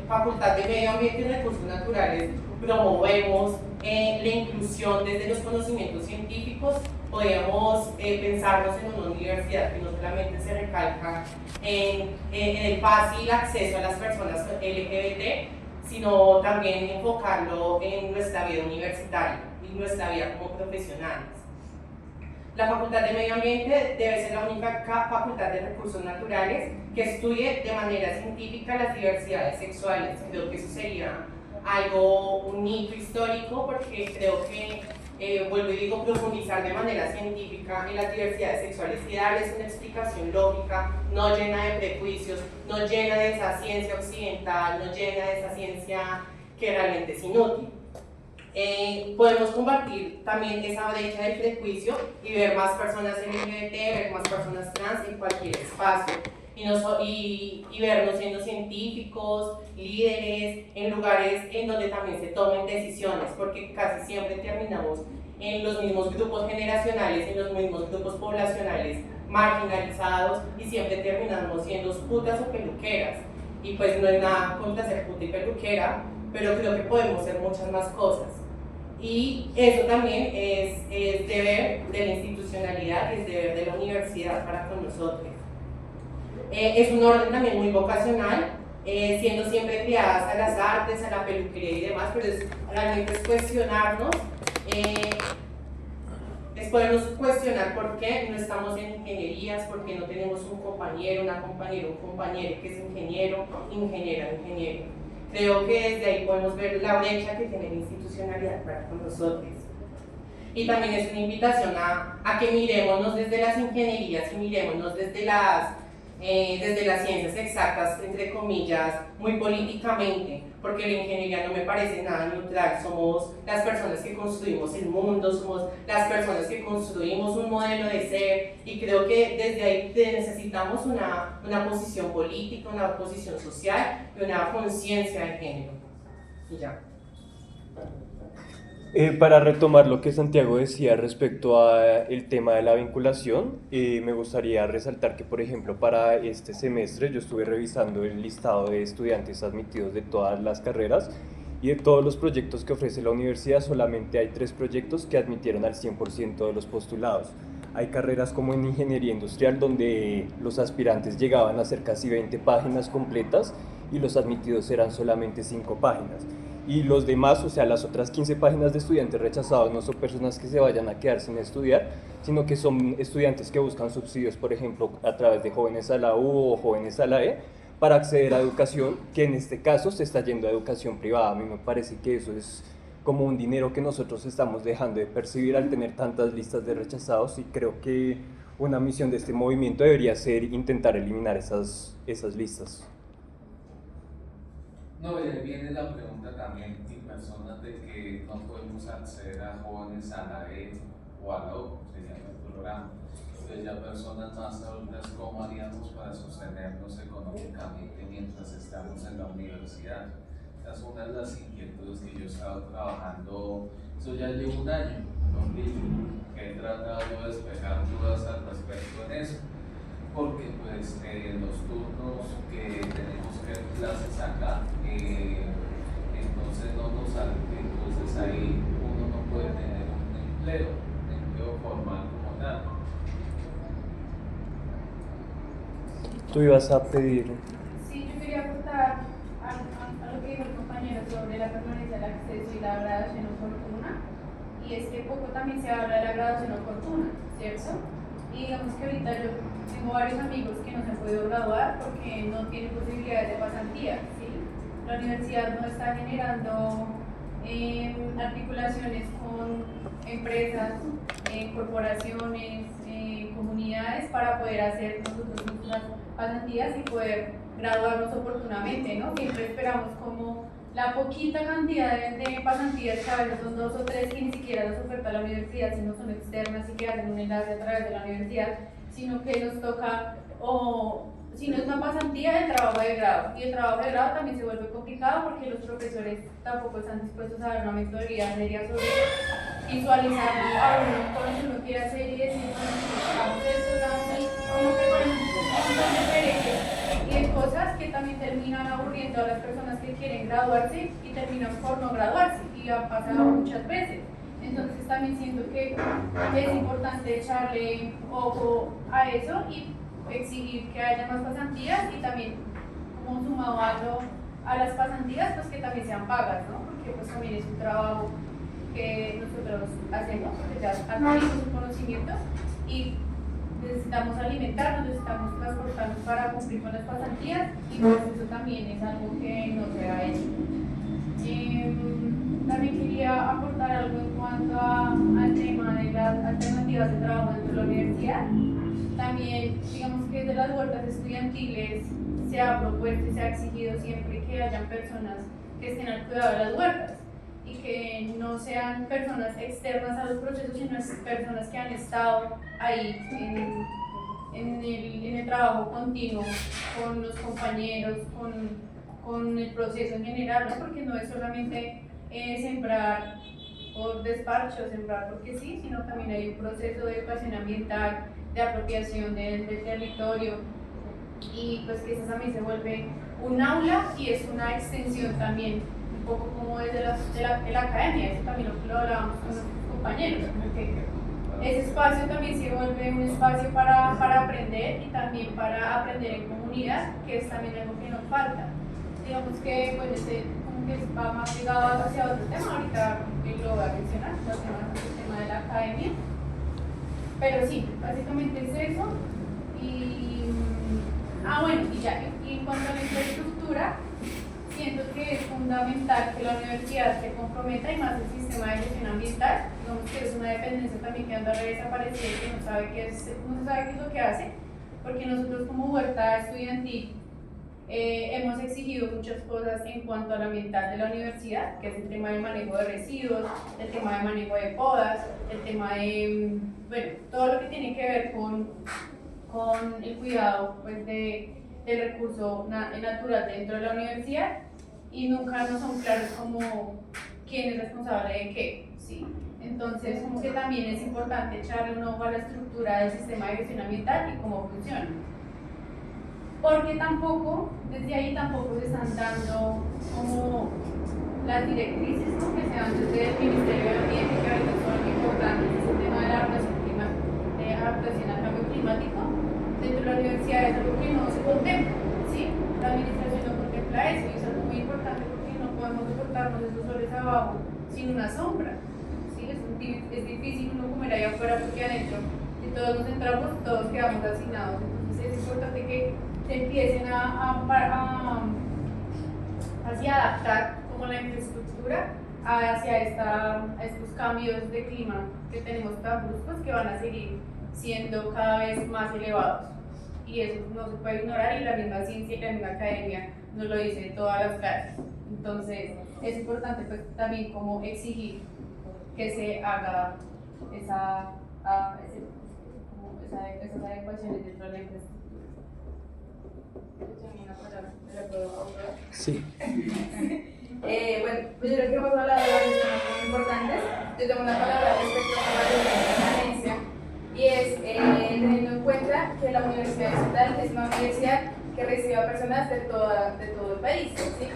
D: Facultad de Medio Ambiente y Recursos Naturales promovemos la inclusión desde los conocimientos científicos, podríamos pensarnos en una universidad que no solamente se recalca en el fácil acceso a las personas LGBT, sino también enfocarlo en nuestra vida universitaria y nuestra vida como profesionales. La Facultad de Medio Ambiente debe ser la única facultad de recursos naturales que estudie de manera científica las diversidades sexuales. Creo que eso sería un hito histórico, porque creo que, vuelvo y digo, profundizar de manera científica en las diversidades sexuales y darles una explicación lógica, no llena de prejuicios, no llena de esa ciencia occidental, no llena de esa ciencia que realmente es inútil. Podemos combatir también esa brecha del prejuicio y ver más personas LGBT, ver más personas trans en cualquier espacio y vernos siendo científicos, líderes, en lugares en donde también se tomen decisiones, porque casi siempre terminamos en los mismos grupos generacionales, en los mismos grupos poblacionales marginalizados y siempre terminamos siendo putas o peluqueras. Y pues no es nada contra ser puta y peluquera, pero creo que podemos hacer muchas más cosas. Y eso también es deber de la institucionalidad, es deber de la universidad para con nosotros. Es un orden también muy vocacional, siendo siempre criadas a las artes, a la peluquería y demás, pero realmente es cuestionarnos, es podernos cuestionar por qué no estamos en ingenierías, por qué no tenemos un compañero, una compañera, un compañero que es ingeniero, ingeniera, ingeniero. Creo que desde ahí podemos ver la brecha que tiene la institucionalidad para con nosotros. Y también es una invitación a que mirémonos desde las ingenierías y mirémonos desde las ciencias exactas, entre comillas, muy políticamente, porque la ingeniería no me parece nada neutral. Somos las personas que construimos el mundo, somos las personas que construimos un modelo de ser, y creo que desde ahí necesitamos una posición política, una posición social y una conciencia de género. Y ya.
C: Para retomar lo que Santiago decía respecto al tema de la vinculación, me gustaría resaltar que, por ejemplo, para este semestre yo estuve revisando el listado de estudiantes admitidos de todas las carreras, y de todos los proyectos que ofrece la universidad solamente hay 3 proyectos que admitieron al 100% de los postulados. Hay carreras como en ingeniería industrial, donde los aspirantes llegaban a hacer casi 20 páginas completas y los admitidos eran solamente 5 páginas. Y los demás, o sea, las otras 15 páginas de estudiantes rechazados, no son personas que se vayan a quedar sin estudiar, sino que son estudiantes que buscan subsidios, por ejemplo, a través de Jóvenes a la U o Jóvenes a la E, para acceder a educación, que en este caso se está yendo a educación privada. A mí me parece que eso es como un dinero que nosotros estamos dejando de percibir al tener tantas listas de rechazados, y creo que una misión de este movimiento debería ser intentar eliminar esas listas.
E: No, y ahí viene la pregunta también, y personas de que no podemos acceder a Jóvenes a la E o a la U, se llama el programa. Entonces ya personas más adultas, ¿cómo haríamos para sostenernos económicamente mientras estamos en la universidad? Esa es una de las inquietudes que yo he estado trabajando, eso ya lleva un año, que he tratado de despejar dudas al respecto en eso, porque pues los turnos que tenemos que ver clases acá, entonces no nos sale, entonces ahí uno no puede tener un empleo formal como tal.
C: Tú ibas a pedir.
A: Sí, yo quería aportar a lo que dijo el compañero sobre la permanencia del acceso y la graduación oportuna, y es que poco también se habla de la graduación oportuna, ¿cierto? Y digamos que ahorita yo tengo varios amigos que no se han podido graduar porque no tienen posibilidades de pasantía, ¿sí? La universidad no está generando
H: articulaciones con empresas, corporaciones, comunidades para poder hacer nosotros nuestras pasantías y poder graduarnos oportunamente, ¿no? Siempre esperamos como la poquita cantidad de pasantías, que a veces son 2 o 3 que ni siquiera las oferta la universidad, sino son externas y que hacen un enlace a través de la universidad, sino que nos toca, o si no es una pasantía, el trabajo de grado. Y el trabajo de grado también se vuelve complicado porque los profesores tampoco están dispuestos a dar una metodología seria sobre visualizar a uno con lo que uno quiere hacer y decir, bueno, hagamos esto, hagamos ahí, como que ponemos un montón de perecios y de cosas que también terminan aburriendo a las personas que quieren graduarse y terminan por no graduarse, y ha pasado muchas veces. Entonces también siento que es importante echarle ojo a eso y exigir que haya más pasantías, y también como sumado a las pasantías, pues que también sean pagas, ¿no? Porque pues también es un trabajo que nosotros hacemos, porque ya adquirimos un conocimiento y necesitamos alimentarnos, necesitamos transportarnos para cumplir con las pasantías, y pues eso también es algo que no se ha hecho. También quería aportar algo en cuanto al tema de las alternativas de trabajo dentro de la universidad. También, digamos que desde las huertas estudiantiles se ha propuesto y se ha exigido siempre que hayan personas que estén al cuidado de las huertas y que no sean personas externas a los procesos, sino personas que han estado ahí en el trabajo continuo con los compañeros, con el proceso en general, ¿no? Porque no es solamente sembrar por despacho, sembrar porque sí, sino también hay un proceso de educación ambiental, de apropiación del territorio, y pues que eso también se vuelve un aula y es una extensión también un poco como desde la academia. Eso también lo hablábamos con los compañeros, porque ese espacio también se vuelve un espacio para aprender y también para aprender en comunidad, que es también algo que nos falta. Digamos que bueno, como que va más ligado hacia otro tema, ahorita lo voy a mencionar, el tema de la academia. Pero sí, básicamente es eso. Y bueno, y ya, y en cuanto a la infraestructura, siento que es fundamental que la universidad se comprometa, y más el sistema de gestión ambiental. Digamos que es una dependencia también que anda desaparecida y que no se sabe qué es lo que hace, porque nosotros como huerta estudiantil hemos exigido muchas cosas en cuanto al ambiental de la universidad, que es el tema del manejo de residuos, el tema del manejo de podas, el tema de, bueno, todo lo que tiene que ver con el cuidado pues, del recurso natural dentro de la universidad, y nunca nos son claros como quién es responsable de qué, ¿sí? Entonces, como que también es importante echarle un ojo a la estructura del sistema de gestión ambiental y cómo funciona. Porque tampoco, desde ahí tampoco se están dando como las directrices, ¿no?, que se dan desde el Ministerio de Ambiente, que ahorita son muy importantes, el tema de la adaptación al cambio climático. Dentro de la universidad es algo que no se contempla, ¿sí? La administración no contempla eso, y es algo muy importante porque no podemos soportarnos esos soles abajo sin una sombra, ¿sí? Es difícil uno comer allá afuera porque adentro, si todos nos entramos, todos quedamos hacinados. Entonces es importante que se empiecen a adaptar como la infraestructura hacia estos cambios de clima que tenemos tan bruscos, que van a seguir siendo cada vez más elevados, y eso no se puede ignorar, y la misma ciencia y la misma academia nos lo dice en todas las clases. Entonces es importante pues también como exigir que se haga esas adecuaciones dentro de la infraestructura.
C: Sí.
A: Bueno, pues yo creo que hemos hablado de varios temas muy importantes. Yo tengo una palabra respecto a la permanencia, y es teniendo en cuenta que la Universidad Distrital es una universidad que recibe a personas de todo el país, ¿sí?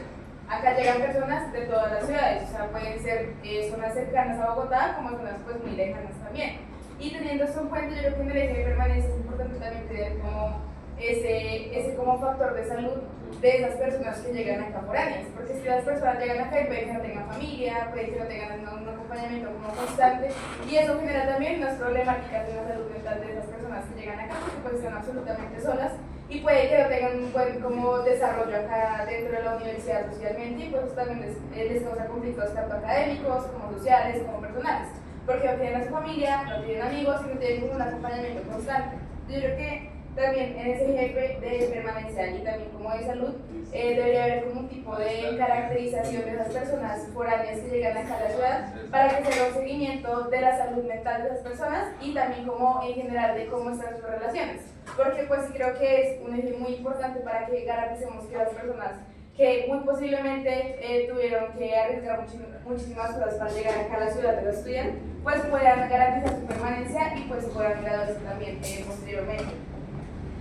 A: Acá llegan personas de todas las ciudades, o sea, pueden ser zonas cercanas a Bogotá como zonas pues muy lejanas también. Y teniendo esto en cuenta, yo creo que en el eje de permanencia es importante también tener como ese como factor de salud de esas personas que llegan acá foráneas, porque si las personas llegan acá y puede que no tengan familia, puede que no tengan un acompañamiento como constante, y eso genera también unas problemáticas de la salud mental de esas personas que llegan acá, porque pues están absolutamente solas y puede que no tengan un buen como desarrollo acá dentro de la universidad socialmente, y pues eso también les causa conflictos tanto académicos como sociales como personales, porque no tienen a su familia, no tienen amigos y no tienen como un acompañamiento constante. Yo creo que también en ese jefe de permanencia y también como de salud debería haber como un tipo de caracterización de esas personas foráneas que llegan acá a la ciudad para que se haga un seguimiento de la salud mental de esas personas y también como en general de cómo están sus relaciones, porque pues creo que es un eje muy importante para que garanticemos que las personas que muy posiblemente tuvieron que arriesgar muchísimas cosas para llegar acá a la ciudad de los estudiantes, pues puedan garantizar su permanencia y pues puedan graduarse también posteriormente.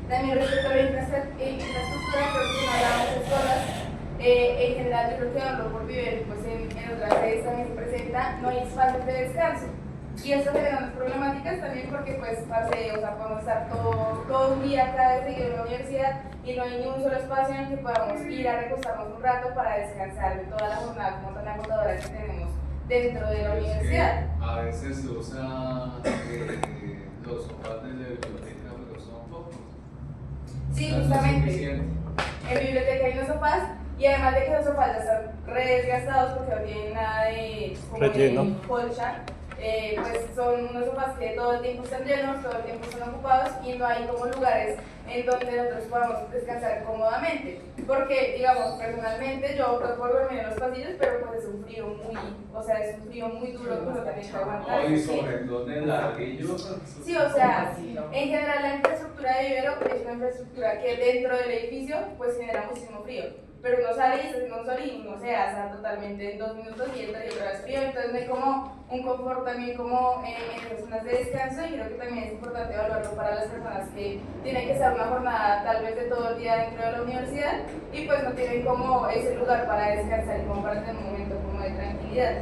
A: También respecto a la infraestructura, creo que no hablamos de escuelas. En general, yo creo que hablo por vivir, pues en otras redes también se presenta, no hay espacios de descanso. Y eso genera unas problemáticas también porque, pues, o sea, podemos estar todo un día acá seguido en la universidad y no hay ni un solo espacio en el que podamos ir a recostarnos un rato para descansar de toda la jornada como tan agotadora que tenemos dentro de la universidad.
E: A veces se usa los sofás de la biblioteca, pero son pocos.
A: Sí, justamente. En biblioteca hay unos sofás y además de que los sofás ya están re desgastados porque no tienen nada de colcha, pues son unos sofás que todo el tiempo están llenos, todo el tiempo están ocupados y no hay como lugares en donde nosotros podamos descansar cómodamente. Porque, digamos, personalmente yo opto por dormir en los pasillos, pero pues es un frío muy duro que uno también que aguantar.
E: Y sobre todo en ladrillo.
A: Sí, o sea, en general la infraestructura de vivero es una infraestructura que dentro del edificio pues genera muchísimo frío. Pero uno sale y está haciendo un sol y no se asa totalmente en 2 minutos y entra y otra vez frío, entonces no hay como un confort también como en las zonas de descanso, y creo que también es importante evaluarlo para las personas que tienen que estar una jornada tal vez de todo el día dentro de la universidad y pues no tienen como ese lugar para descansar y como para tener un momento como de tranquilidad.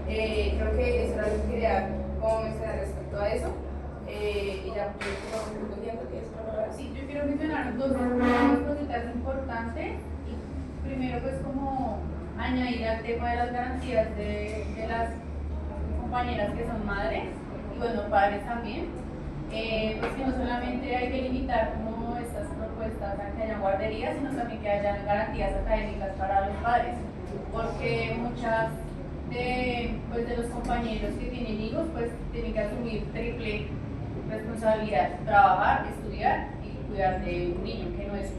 A: Creo que eso era lo que quería como mencionar respecto a eso. Y ya,
H: Sí, yo quiero mencionar dos cositas importantes. Primero, pues como añadir al tema de las garantías de las compañeras que son madres y bueno, padres también, pues que no solamente hay que limitar como estas propuestas a que haya guarderías, sino también que haya garantías académicas para los padres, porque muchas de los compañeros que tienen hijos pues tienen que asumir triple responsabilidad: trabajar, estudiar y cuidar de un niño, que no es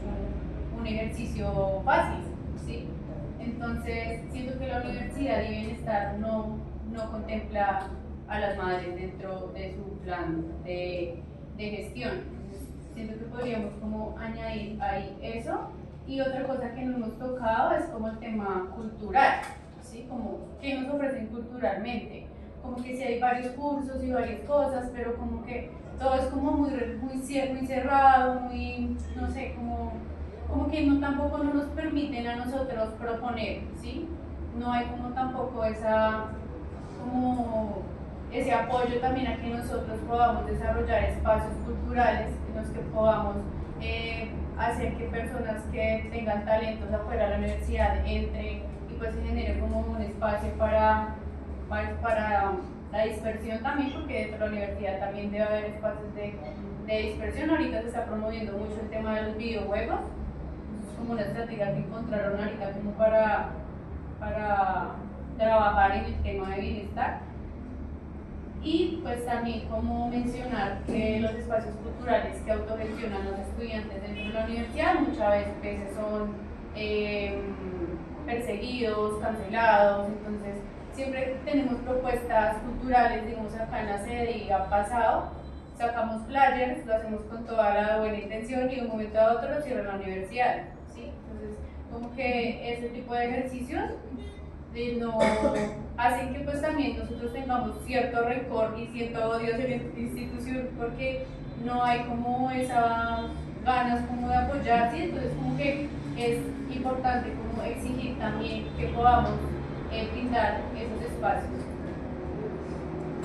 H: un ejercicio fácil, ¿sí? Entonces, siento que la Universidad de Bienestar no contempla a las madres dentro de su plan de gestión. Entonces, siento que podríamos como añadir ahí eso. Y otra cosa que no hemos tocado es como el tema cultural, ¿sí? Como qué nos ofrecen culturalmente. Como que sí hay varios cursos y varias cosas, pero como que todo es como muy cerrado, muy, no sé, como que tampoco no nos permiten a nosotros proponer, ¿sí? No hay como tampoco ese apoyo también a que nosotros podamos desarrollar espacios culturales en los que podamos hacer que personas que tengan talentos afuera de la universidad entren y pues se genere como un espacio para la dispersión también, porque dentro de la universidad también debe haber espacios de dispersión. Ahorita se está promoviendo mucho el tema de los videojuegos, es como una estrategia que encontraron ahorita como para trabajar en el tema de bienestar. Y pues también como mencionar que los espacios culturales que autogestionan los estudiantes dentro de la universidad muchas veces son perseguidos, cancelados, entonces siempre tenemos propuestas culturales, digamos acá en la sede y ha pasado, sacamos flyers, lo hacemos con toda la buena intención y de un momento a otro lo cierran la universidad, ¿sí? Entonces como que ese tipo de ejercicios no hacen que pues también nosotros tengamos cierto rencor y cierto odio hacia la institución, porque no hay como esas ganas como de apoyarse, entonces como que es importante como exigir también que podamos brindar esos espacios.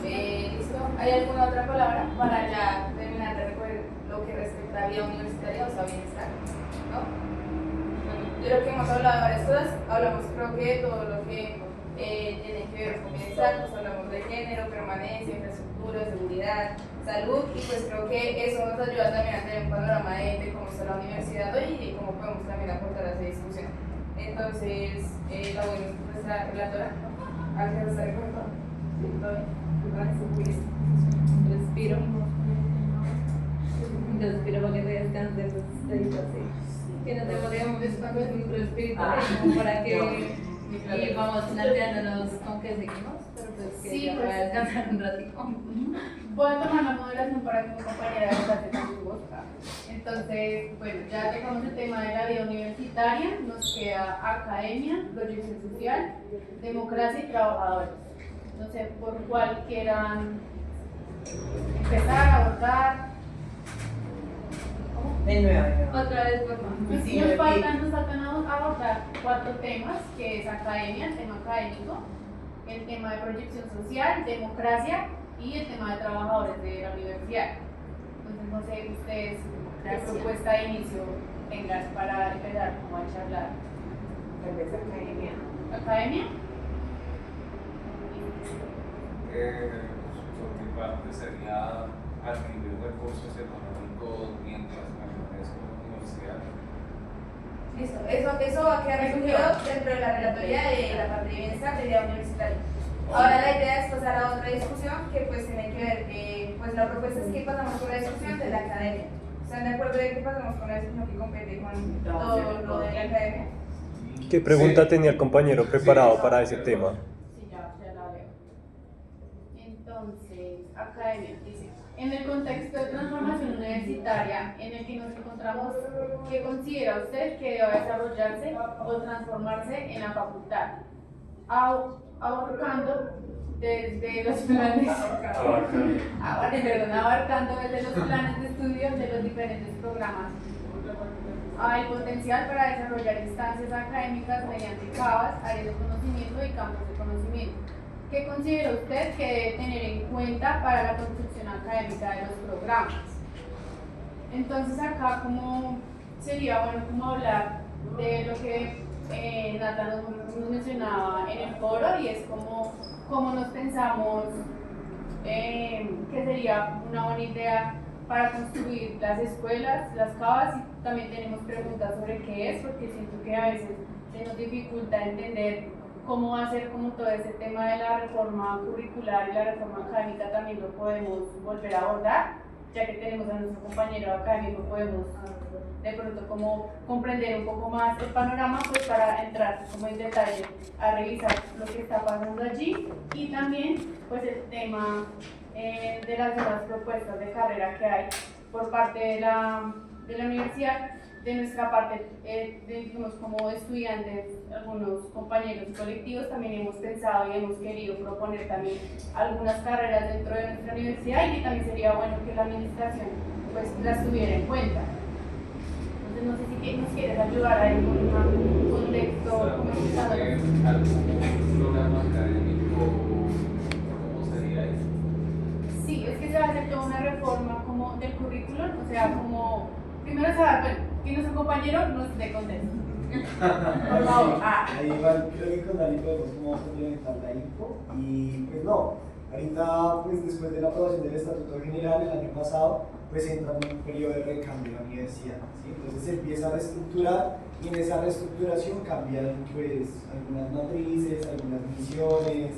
A: ¿Listo? ¿Hay alguna otra palabra para ya terminar de recoger lo que respecta a vida universitaria, o sea, bienestar? ¿No? Yo creo que hemos hablado de varias cosas, hablamos creo que de todo lo que tiene que ver con bienestar, pues hablamos de género, permanencia, infraestructura, seguridad, salud, y pues creo que eso nos ayuda también a tener un panorama de cómo está la universidad hoy y de cómo podemos también aportar a esa discusión. Entonces, la buena es nuestra relatora, ¿alguien está de acuerdo? Sí, todo bien.
H: Respiro. Respiro para que te descanses, así. Que no te volvemos después un respiro como para que y vamos planteándonos con qué seguimos, pero pues que
A: Sí,
H: ya
A: pues,
H: voy a descansar un ratito.
A: Voy a tomar la moderación para que mi compañera descanse con su voz. Entonces, bueno, ya dejamos el tema de la vida universitaria, nos queda academia, proyección social, democracia y trabajadores. No sé por cuál quieran empezar a abordar.
D: De nuevo.
H: Otra vez, por favor.
D: Sí,
A: Nos faltan abordar 4 temas, que es academia, el tema académico, el tema de proyección social, democracia y el tema de trabajadores de la universidad. Entonces, no sé ustedes qué propuesta de inicio tengan para empezar como a charlar.
D: Tal vez academia.
A: ¿Academia?
E: Por mi parte sería adquirir recursos económicos mientras permanezco en la universidad.
A: Listo, eso va a quedar recogido dentro de la relatoría de la parte de bienestar de la universitaria. Ahora la idea es pasar a otra discusión que pues tiene que ver, pues la propuesta es que pasamos por la discusión de la academia. ¿Están de acuerdo de que pasamos con la discusión que compete con todo lo de la academia?
C: ¿Qué pregunta tenía el compañero preparado para ese tema?
A: Sí, ya la veo. Entonces, academia, dice, en el contexto de transformación universitaria en el que nos encontramos, ¿qué considera usted que debe desarrollarse o transformarse en la facultad? Abarcando desde los planes, abarcando desde los planes de estudio de los diferentes programas. Hay potencial para desarrollar instancias académicas mediante CABAs, áreas de conocimiento y campos de conocimiento. ¿Qué considera usted que debe tener en cuenta para la construcción académica de los programas? Entonces acá como sería bueno como hablar de lo que Nata nos mencionaba en el foro, y es cómo nos pensamos que sería una buena idea para construir las escuelas, las CABAs, y también tenemos preguntas sobre qué es, porque siento que a veces se nos dificulta entender cómo va a ser como todo ese tema de la reforma curricular y la reforma académica también lo podemos volver a abordar, ya que tenemos a nuestro compañero académico, podemos de pronto como comprender un poco más el panorama, pues para entrar como en detalle a revisar lo que está pasando allí, y también pues el tema de las nuevas propuestas de carrera que hay por parte de la universidad. De nuestra parte, digamos, como estudiantes, algunos compañeros y colectivos también hemos pensado y hemos querido proponer también algunas carreras dentro de nuestra universidad, y que también sería bueno que la administración pues las tuviera en cuenta. Entonces no sé si nos quieres ayudar ahí con un contexto, como explicándonos.
E: ¿Algún programa académico cómo sería eso?
A: Sí, es que se va a hacer toda una reforma como del currículum, o sea, como primero se va a ver que nuestro compañero nos dé contexto. Por favor.
J: Ahí igual creo que con Dani podemos como complementar la info, y pues no, ahorita pues después de la aprobación del Estatuto General el año pasado, pues entra en un periodo de recambio en la universidad, ¿sí? Entonces se empieza a reestructurar, y en esa reestructuración cambian pues algunas matrices, algunas misiones,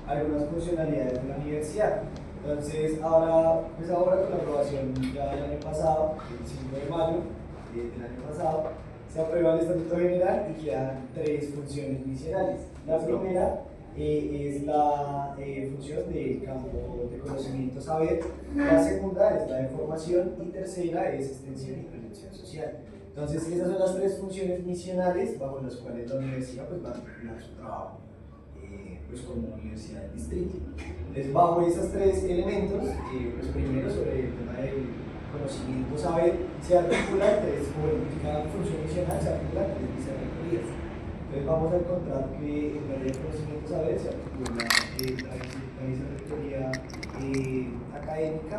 J: algunas funcionalidades de la universidad. Entonces ahora con la aprobación ya del año pasado, el 5 de mayo del año pasado, se aprueba el Estatuto General y quedan 3 funciones misionales. La primera es la función del campo de conocimiento saber, la segunda es la de formación, y tercera es extensión y proyección social. Entonces esas son las 3 funciones misionales bajo las cuales la universidad pues va a articular su trabajo pues como universidad del distrito. Entonces bajo esos 3 elementos, pues primero sobre el tema del conocimiento saber, se articulan 3, cada función misional se articulan 3 vicerrectorías. Entonces vamos a encontrar que en la ley de conocimiento saber se articula la vicerrectoría académica,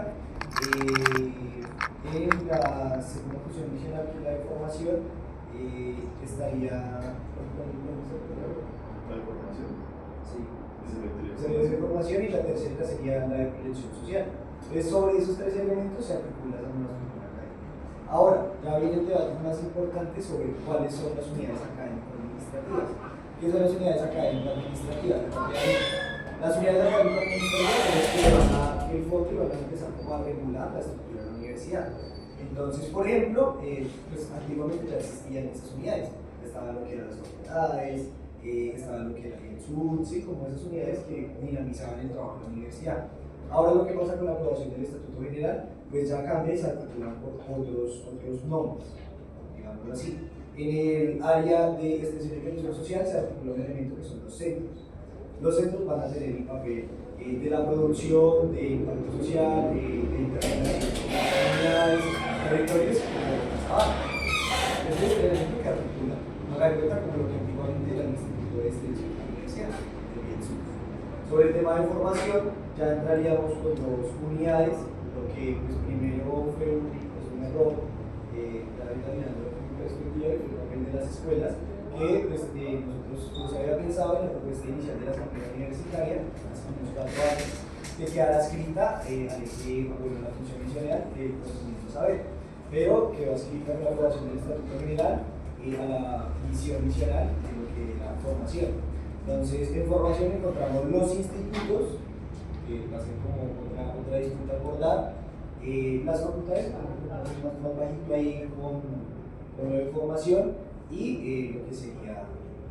J: en la segunda función misional, que es la de formación, estaría
L: ¿La información?
J: sí,
L: Esa es la
J: sería de formación, y la tercera sería la de proyección social. Entonces, sobre esos tres elementos se articula esa nueva estructura académica. Ahora, ya viene el debate más importante sobre cuáles son las unidades académico-administrativas. ¿Qué son las unidades académico-administrativas? Las unidades académico-administrativas son las que van a el fondo y van a empezar como a regular la estructura de la universidad. Entonces, por ejemplo, pues antiguamente ya existían esas unidades. Estaban lo que eran las facultades, estaban lo que era el SUD, ¿sí? Como esas unidades que dinamizaban el trabajo de la universidad. Ahora lo que pasa con la aprobación del Estatuto General, pues ya cambia y se articulan por otros nombres, digámoslo así. En el área de extensión y promoción social se articula un elemento que son los centros. Los centros van a tener el papel de la producción, de impacto social, de interrelación con las comunidades, territorios, como los trabajos. Ese es el elemento que articula, no la cuenta como lo que antiguamente era el Instituto de Extensión de la Universidad, el IESUS. Sobre el tema de formación, ya entraríamos con dos unidades, lo que pues, primero fue un error, ya terminando la perspectiva, que fue el papel de las escuelas, que pues, nosotros se había pensado en la propuesta inicial de la Asamblea Universitaria, hace unos 4 años, que quedara escrita al eje, bueno, la función misional del conocimiento saber, pero quedó escrita en la aprobación del Estatuto General y a la misión misional de lo que es la formación. Entonces, en formación encontramos los institutos, que va a ser como otra disputa a abordar, las facultades, más bajito ahí con lo de formación y lo que sería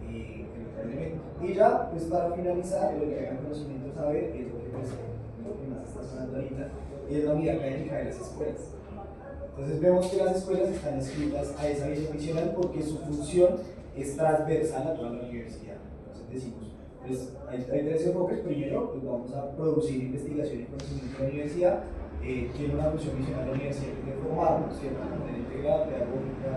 J: el otro elemento. Y ya, pues para finalizar, lo que el conocimiento saber es lo que, pues, lo que más está sonando ahorita, y es la unidad académica de las escuelas. Entonces vemos que las escuelas están escritas a esa visión misional porque su función es transversal a toda la universidad. Entonces decimos, pues, hay 3 enfoques. Primero, pues vamos a producir investigación y conocimiento de la universidad. Tiene una función misional de la universidad que es formarnos, ¿cierto? De manera integral, pedagógica,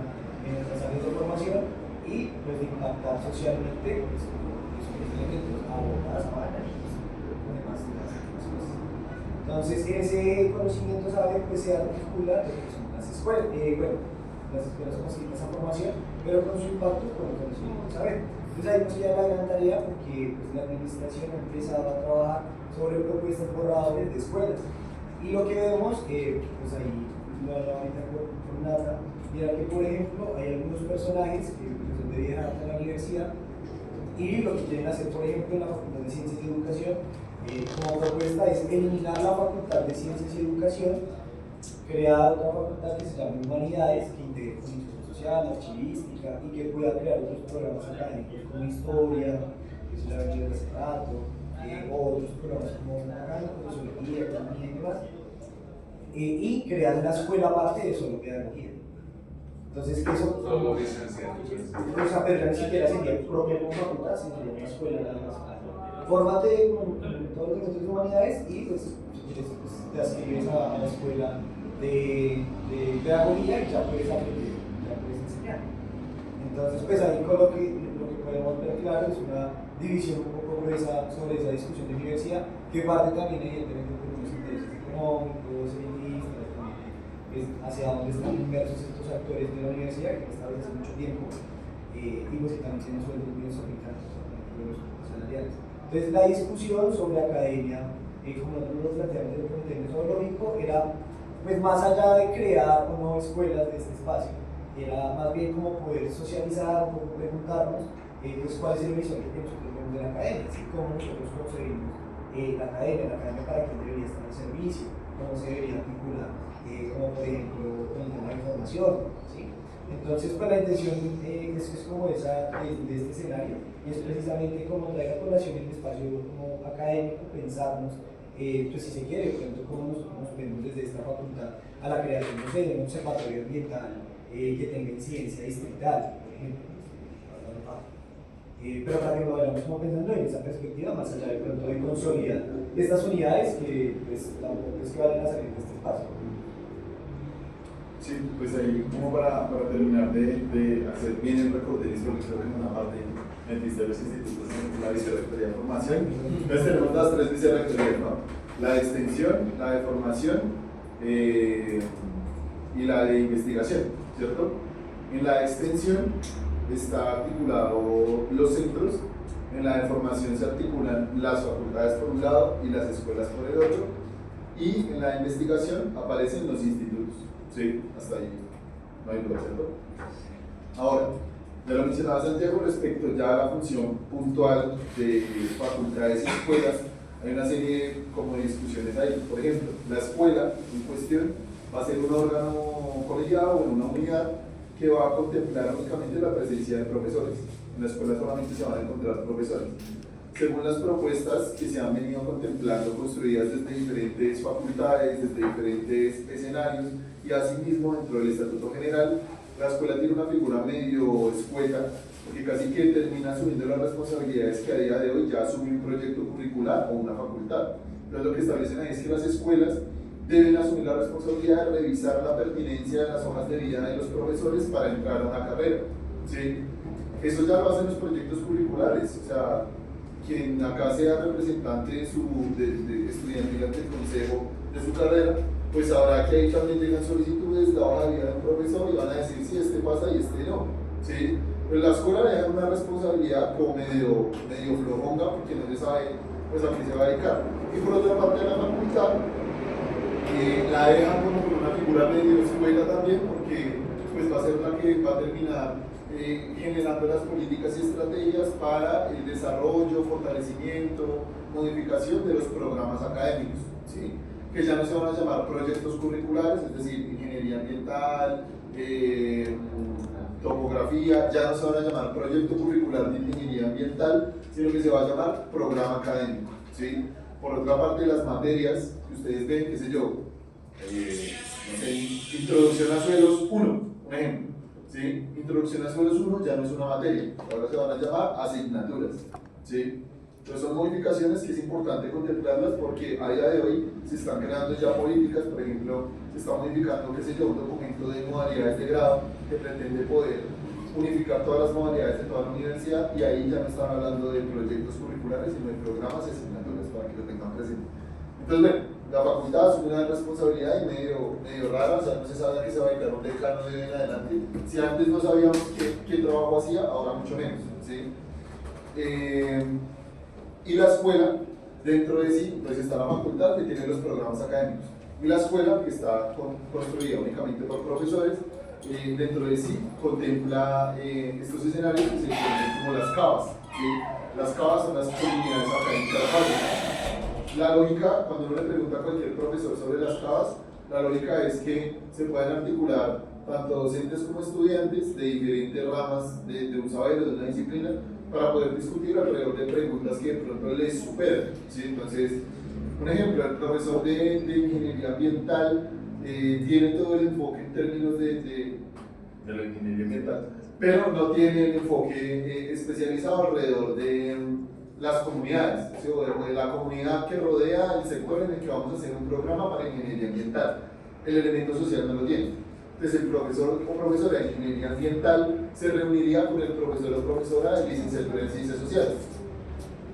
J: en nuestras áreas de formación y pues de impactar socialmente pues, esos elementos abogadas para demás cosas. Entonces, ese conocimiento saber pues se articula lo que son las escuelas, las escuelas facilitan esa formación, pero con su impacto con el conocimiento saber. Entonces ahí nos queda la gran tarea porque pues, la administración ha empezado a trabajar sobre propuestas borradores de escuelas. Y lo que vemos, pues ahí lo hablaba ahorita con Nata, y era que por ejemplo hay algunos personajes que son de viajar a la universidad y lo que quieren hacer por ejemplo en la Facultad de Ciencias y Educación como propuesta es eliminar la Facultad de Ciencias y Educación, crear otra facultad que se llame Humanidades, que integre comunicación social, archivística y que pueda crear otros programas académicos como historia, que es la Avenida de Cerrato, o otros programas como sociología, economía y demás, y crear una escuela aparte de solo pedagogía. Entonces, eso.
E: Solo licenciatura.
J: O sea, pero ya ni siquiera sería propia como facultad, sino una escuela nada más. Fórmate con todos los centros de humanidades y pues te adscribes a la escuela de pedagogía y ya puedes aprender, ya puedes enseñar. Entonces, pues ahí con lo que podemos ver claro es una división un poco gruesa sobre esa discusión de universidad, que parte también evidentemente por unos intereses económicos, elitistas, pues, hacia dónde están inmersos estos actores de la universidad, que está desde hace mucho tiempo, y pues que también tienen sueldos muy exorbitantes los salariales. Entonces la discusión sobre academia, como nosotros lo planteamos desde el Comité Metodológico, era pues más allá de crear o no escuelas de este espacio, era más bien como poder socializar, como preguntarnos pues cuál es el horizonte que nosotros vemos de la academia, así como nosotros concebimos la academia para quién debería estar al servicio, cómo se debería articular, como por ejemplo con el tema de información, ¿sí? Entonces pues la intención es como esa de este escenario, y es precisamente como traer a colación el espacio como académico, pensarnos, pues si se quiere, por ejemplo, cómo nos vemos desde esta facultad a la creación, no sé, de un observatorio ambiental que tenga incidencia distrital, por ejemplo. Pero para que lo vayamos como pensando en esa perspectiva, más allá de pronto de consolidar estas unidades que pues, tampoco es que vayan a salir de este espacio.
L: Sí, pues ahí como para terminar de hacer bien el recorderis, porque creo que en una parte metiste los institutos en la vicerrectoría de formación. Entonces tenemos las 3 vicerrectorías, ¿no? La de extensión, la de formación y la de investigación, ¿cierto? En la de extensión está articulado los centros, en la de formación se articulan las facultades por un lado y las escuelas por el otro, y en la investigación aparecen los institutos. Sí, hasta ahí no hay duda, ¿cierto? Ahora, ya lo mencionaba Santiago respecto ya a la función puntual de facultades y escuelas. Hay una serie como de discusiones ahí. Por ejemplo, la escuela en cuestión va a ser un órgano colegiado o una unidad que va a contemplar únicamente la presencia de profesores. En la escuela solamente se van a encontrar profesores. Según las propuestas que se han venido contemplando, construidas desde diferentes facultades, desde diferentes escenarios, y asimismo dentro del Estatuto General, la escuela tiene una figura medio escueta, porque casi que termina asumiendo las responsabilidades que a día de hoy ya asume un proyecto curricular o una facultad. Entonces lo que establecen ahí es que las escuelas deben asumir la responsabilidad de revisar la pertinencia de las hojas de vida de los profesores para entrar a una carrera. ¿Sí? Eso ya lo hacen los proyectos curriculares, o sea, quien acá sea representante de estudiantil ante el consejo de su carrera, pues sabrá que ahí también llegan solicitudes, la hoja de vida de un profesor y van a decir si este pasa y este no. ¿Sí? Pero la escuela le da una responsabilidad como medio flojonga porque no se sabe pues, a qué se va a dedicar. Y por otra parte la facultad la dejan como con una figura medio escuela también porque pues, va a ser la que va a terminar generando las políticas y estrategias para el desarrollo, fortalecimiento, modificación de los programas académicos, ¿sí? Que ya no se van a llamar proyectos curriculares, es decir, ingeniería ambiental, topografía, ya no se van a llamar proyecto curricular de ingeniería ambiental, sino que se va a llamar programa académico, ¿sí? Por otra parte, las materias que ustedes ven, qué sé yo, no sé, introducción a suelos 1, un ejemplo. ¿Sí? Introducción a suelos 1 ya no es una materia, ahora se van a llamar asignaturas. ¿Sí? Entonces son modificaciones que es importante contemplarlas porque a día de hoy se están creando ya políticas, por ejemplo, se está modificando, qué sé yo, un documento de modalidades de grado que pretende poder unificar todas las modalidades de toda la universidad y ahí ya no están hablando de proyectos curriculares sino de programas y asignaturas para que lo tengan presente. Entonces, bueno, la facultad asume una responsabilidad y medio rara, o sea, no se sabe a qué se va a dedicar un decano de hoy en adelante. Si antes no sabíamos qué trabajo hacía, ahora mucho menos. ¿Sí? Y la escuela, dentro de sí, pues está la facultad que tiene los programas académicos. Y la escuela, que está construida únicamente por profesores, dentro de sí contempla estos escenarios que se entienden como las CABAs. ¿Sí? Las CABAs son las comunidades académicas básicas. La lógica, cuando uno le pregunta a cualquier profesor sobre las CABAs, la lógica es que se pueden articular tanto docentes como estudiantes de diferentes ramas de un saber o de una disciplina para poder discutir alrededor de preguntas que de pronto les superan. ¿Sí? Entonces, un ejemplo, el profesor de ingeniería ambiental tiene todo el enfoque en términos de la ingeniería ambiental, pero no tiene el enfoque especializado alrededor de las comunidades, ¿sí? o de la comunidad que rodea el sector en el que vamos a hacer un programa para ingeniería ambiental. El elemento social no lo tiene. Entonces el profesor o profesora de ingeniería ambiental se reuniría con el profesor o profesora de licenciatura en ciencias sociales.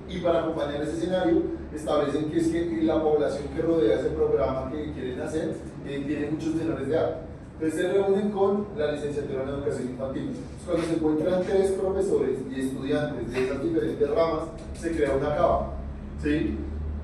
L: Y para acompañar ese escenario, establecen que es que la población que rodea ese programa que quieren hacer tiene muchos menores de edad. Entonces se reúnen con la licenciatura en educación infantil. Cuando se encuentran 3 profesores y estudiantes de esas diferentes ramas, se crea una CABA. ¿Sí?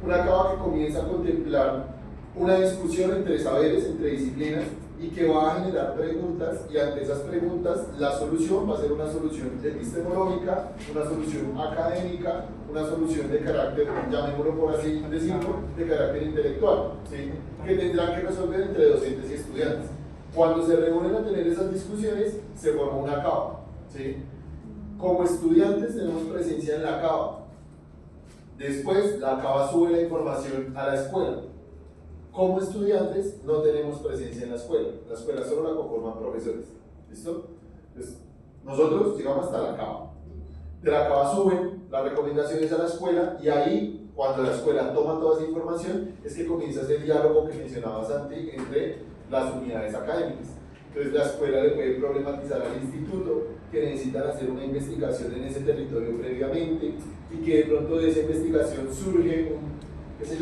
L: Una CABA que comienza a contemplar una discusión entre saberes, entre disciplinas, y que va a generar preguntas, y ante esas preguntas la solución va a ser una solución epistemológica, una solución académica, una solución de carácter, llamémoslo por así decirlo, de carácter intelectual, ¿sí? Que tendrán que resolver entre docentes y estudiantes. Cuando se reúnen a tener esas discusiones, se forma una CABA. ¿Sí? Como estudiantes tenemos presencia en la CABA. Después, la CABA sube la información a la escuela. Como estudiantes, no tenemos presencia en la escuela solo la conforman profesores. ¿Listo? Entonces, nosotros llegamos hasta la CABA. De la CABA suben las recomendaciones a la escuela y ahí, cuando la escuela toma toda esa información, es que comienza ese diálogo que mencionaba Santi entre las unidades académicas. Entonces la escuela le puede problematizar al instituto que necesitan hacer una investigación en ese territorio previamente y que de pronto de esa investigación surge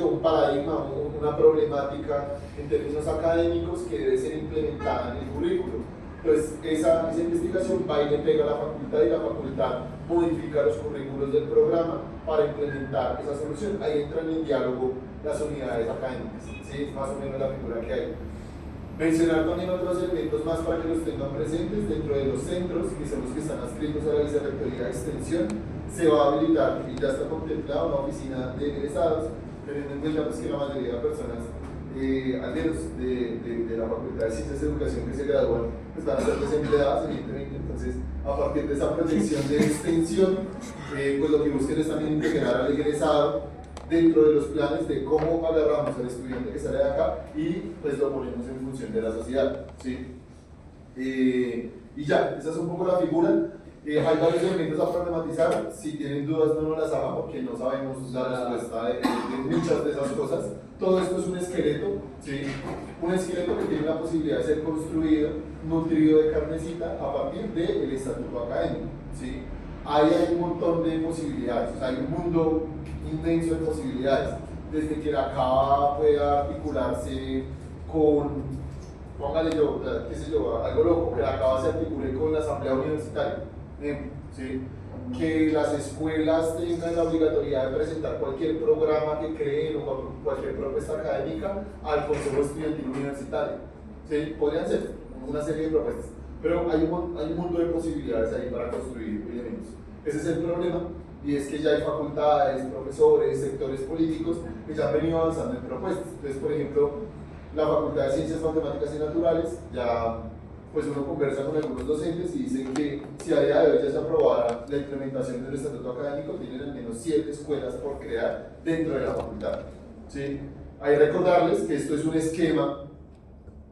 L: un paradigma, una problemática en términos académicos que debe ser implementada en el currículo. Entonces esa investigación va y le pega a la facultad y la facultad modifica los currículos del programa para implementar esa solución. Ahí entran en diálogo las unidades académicas, ¿sí? Es más o menos la figura que hay. Mencionar también otros elementos más para que los tengan presentes. Dentro de los centros, que son los que están adscritos a la Vicerrectoría de Extensión, se va a habilitar y ya está contemplada una oficina de egresados, teniendo en cuenta pues, que la mayoría de personas, al menos de la Facultad de Ciencias de Educación que se gradúan, pues van a ser desempleadas, evidentemente. Entonces, a partir de esa protección de extensión, pues lo que busquen es también integrar al egresado dentro de los planes de cómo agarramos al estudiante que sale de acá y pues lo ponemos en función de la sociedad, ¿sí? Y ya, esa es un poco la figura. Hay varios elementos a problematizar. Si tienen dudas, no nos las hagan porque no sabemos la respuesta de muchas de esas cosas. Todo esto es un esqueleto, ¿sí? Un esqueleto que tiene la posibilidad de ser construido, nutrido de carnecita a partir del estatuto académico, ¿sí? Ahí hay un montón de posibilidades, o sea, hay un mundo inmenso de posibilidades, desde que la CABA pueda articularse con, póngale yo, qué sé yo, algo loco, que la CABA se articule con la asamblea universitaria, ¿sí? Que las escuelas tengan la obligatoriedad de presentar cualquier programa que creen o cualquier propuesta académica al Consejo Estudiantil Universitario, ¿sí? Podrían ser una serie de propuestas, pero hay un mundo de posibilidades ahí para construir elementos. Ese es el problema, y es que ya hay facultades, profesores, sectores políticos que ya han venido avanzando en propuestas. Entonces, por ejemplo, la Facultad de Ciencias Matemáticas y Naturales, ya pues uno conversa con algunos docentes y dicen que si a día de hoy ya se aprobara la implementación del estatuto académico, tienen al menos 7 escuelas por crear dentro de la facultad, ¿sí? Hay que recordarles que esto es un esquema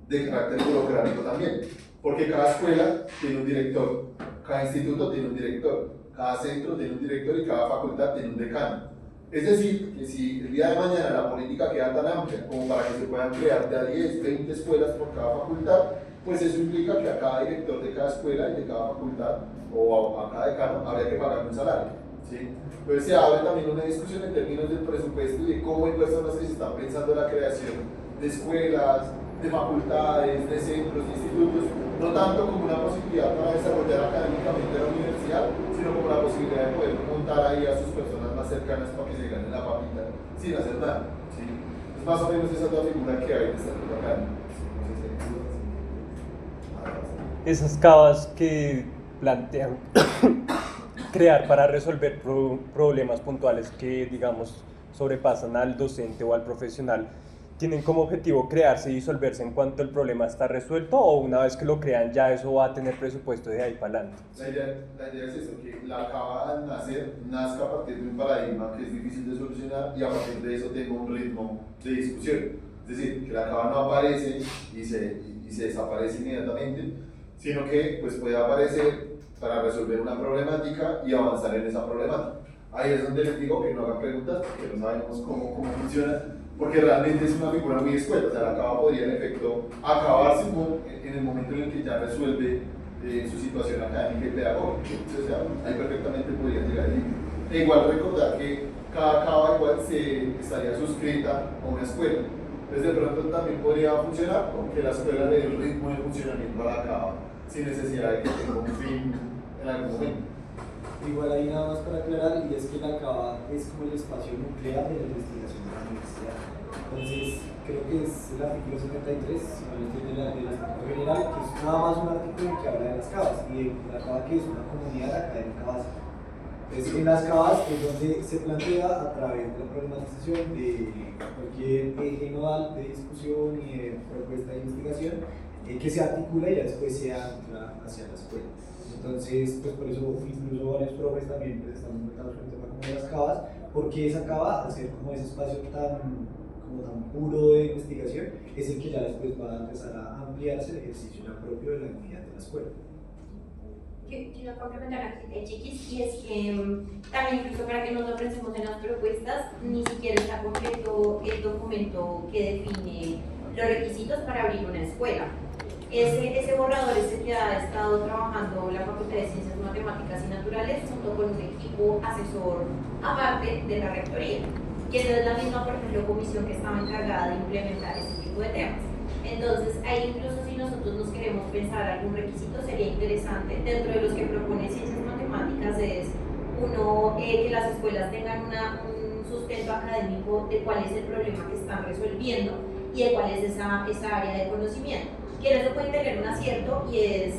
L: de carácter burocrático también, porque cada escuela tiene un director, cada instituto tiene un director, cada centro tiene un director y cada facultad tiene un decano. Es decir, que si el día de mañana la política queda tan amplia como para que se puedan crear de a 10, 20 escuelas por cada facultad, pues eso implica que a cada director de cada escuela y de cada facultad o a cada decano habría que pagar un salario, ¿sí? Entonces se abre también una discusión en términos del presupuesto y de cómo hay personas que se están pensando en la creación de escuelas, de facultades, de centros, de institutos, no tanto como una posibilidad para desarrollar académicamente la universidad, sino como la posibilidad de poder montar ahí a sus personas más cercanas para que se ganen la papita sin hacer nada, ¿sí? Es más o menos esa es la figura que hay de estatuto académico.
C: Esas cavas que plantean crear para resolver problemas puntuales que, digamos, sobrepasan al docente o al profesional, ¿tienen como objetivo crearse y disolverse en cuanto el problema está resuelto, o una vez que lo crean ya eso va a tener presupuesto de ahí para adelante?
L: La idea es eso, que la CABA al nacer nazca a partir de un paradigma que es difícil de solucionar y a partir de eso tenga un ritmo de discusión. Es decir, que la CABA no aparece y se desaparece inmediatamente, sino que pues, puede aparecer para resolver una problemática y avanzar en esa problemática. Ahí es donde les digo que no hagan preguntas porque no sabemos cómo funciona, porque realmente es una figura muy escueta. O sea, la CABA podría en efecto acabarse en el momento en el que ya resuelve su situación académica y pedagógica. O sea, ahí perfectamente podría llegar ahí. E igual recordar que cada CABA igual estaría suscrita a una escuela. Entonces de pronto también podría funcionar porque la escuela le dé el ritmo de funcionamiento a la CABA sin necesidad de que tenga un fin en algún momento.
J: Igual hay nada más para aclarar, y es que la CABA es como el espacio nuclear de la investigación de la universidad. Entonces, creo que es el artículo 73, si no lo entiende del Estatuto General, que es nada más un artículo que habla de las CABAs, y de la CABA que es una comunidad académica básica. Entonces, en las CABAs es donde se plantea, a través de la problematización de cualquier eje nodal de discusión y de propuesta de investigación, que se articula y ya después se ancla hacia la escuela. Entonces, pues por eso incluso varios profes también pues, están conectados con el tema como de las CABAs, porque esa CABA, al ser como ese espacio tan puro de investigación, es el que ya después va a empezar a ampliarse el ejercicio ya propio de la unidad de la escuela.
G: Quiero complementar aquí de Chiquis, y es que también incluso para que nos lo pensemos en las propuestas, ni siquiera está completo el documento que define los requisitos para abrir una escuela. Ese borrador es el que ha estado trabajando la Facultad de Ciencias Matemáticas y Naturales junto con un equipo asesor aparte de la Rectoría, que es la misma, por ejemplo, comisión que estaba encargada de implementar ese tipo de temas. Entonces, ahí incluso si nosotros nos queremos pensar algún requisito, sería interesante, dentro de los que propone Ciencias Matemáticas, es que las escuelas tengan un sustento académico de cuál es el problema que están resolviendo y de cuál es esa área de conocimiento. Que en eso pueden tener un acierto y es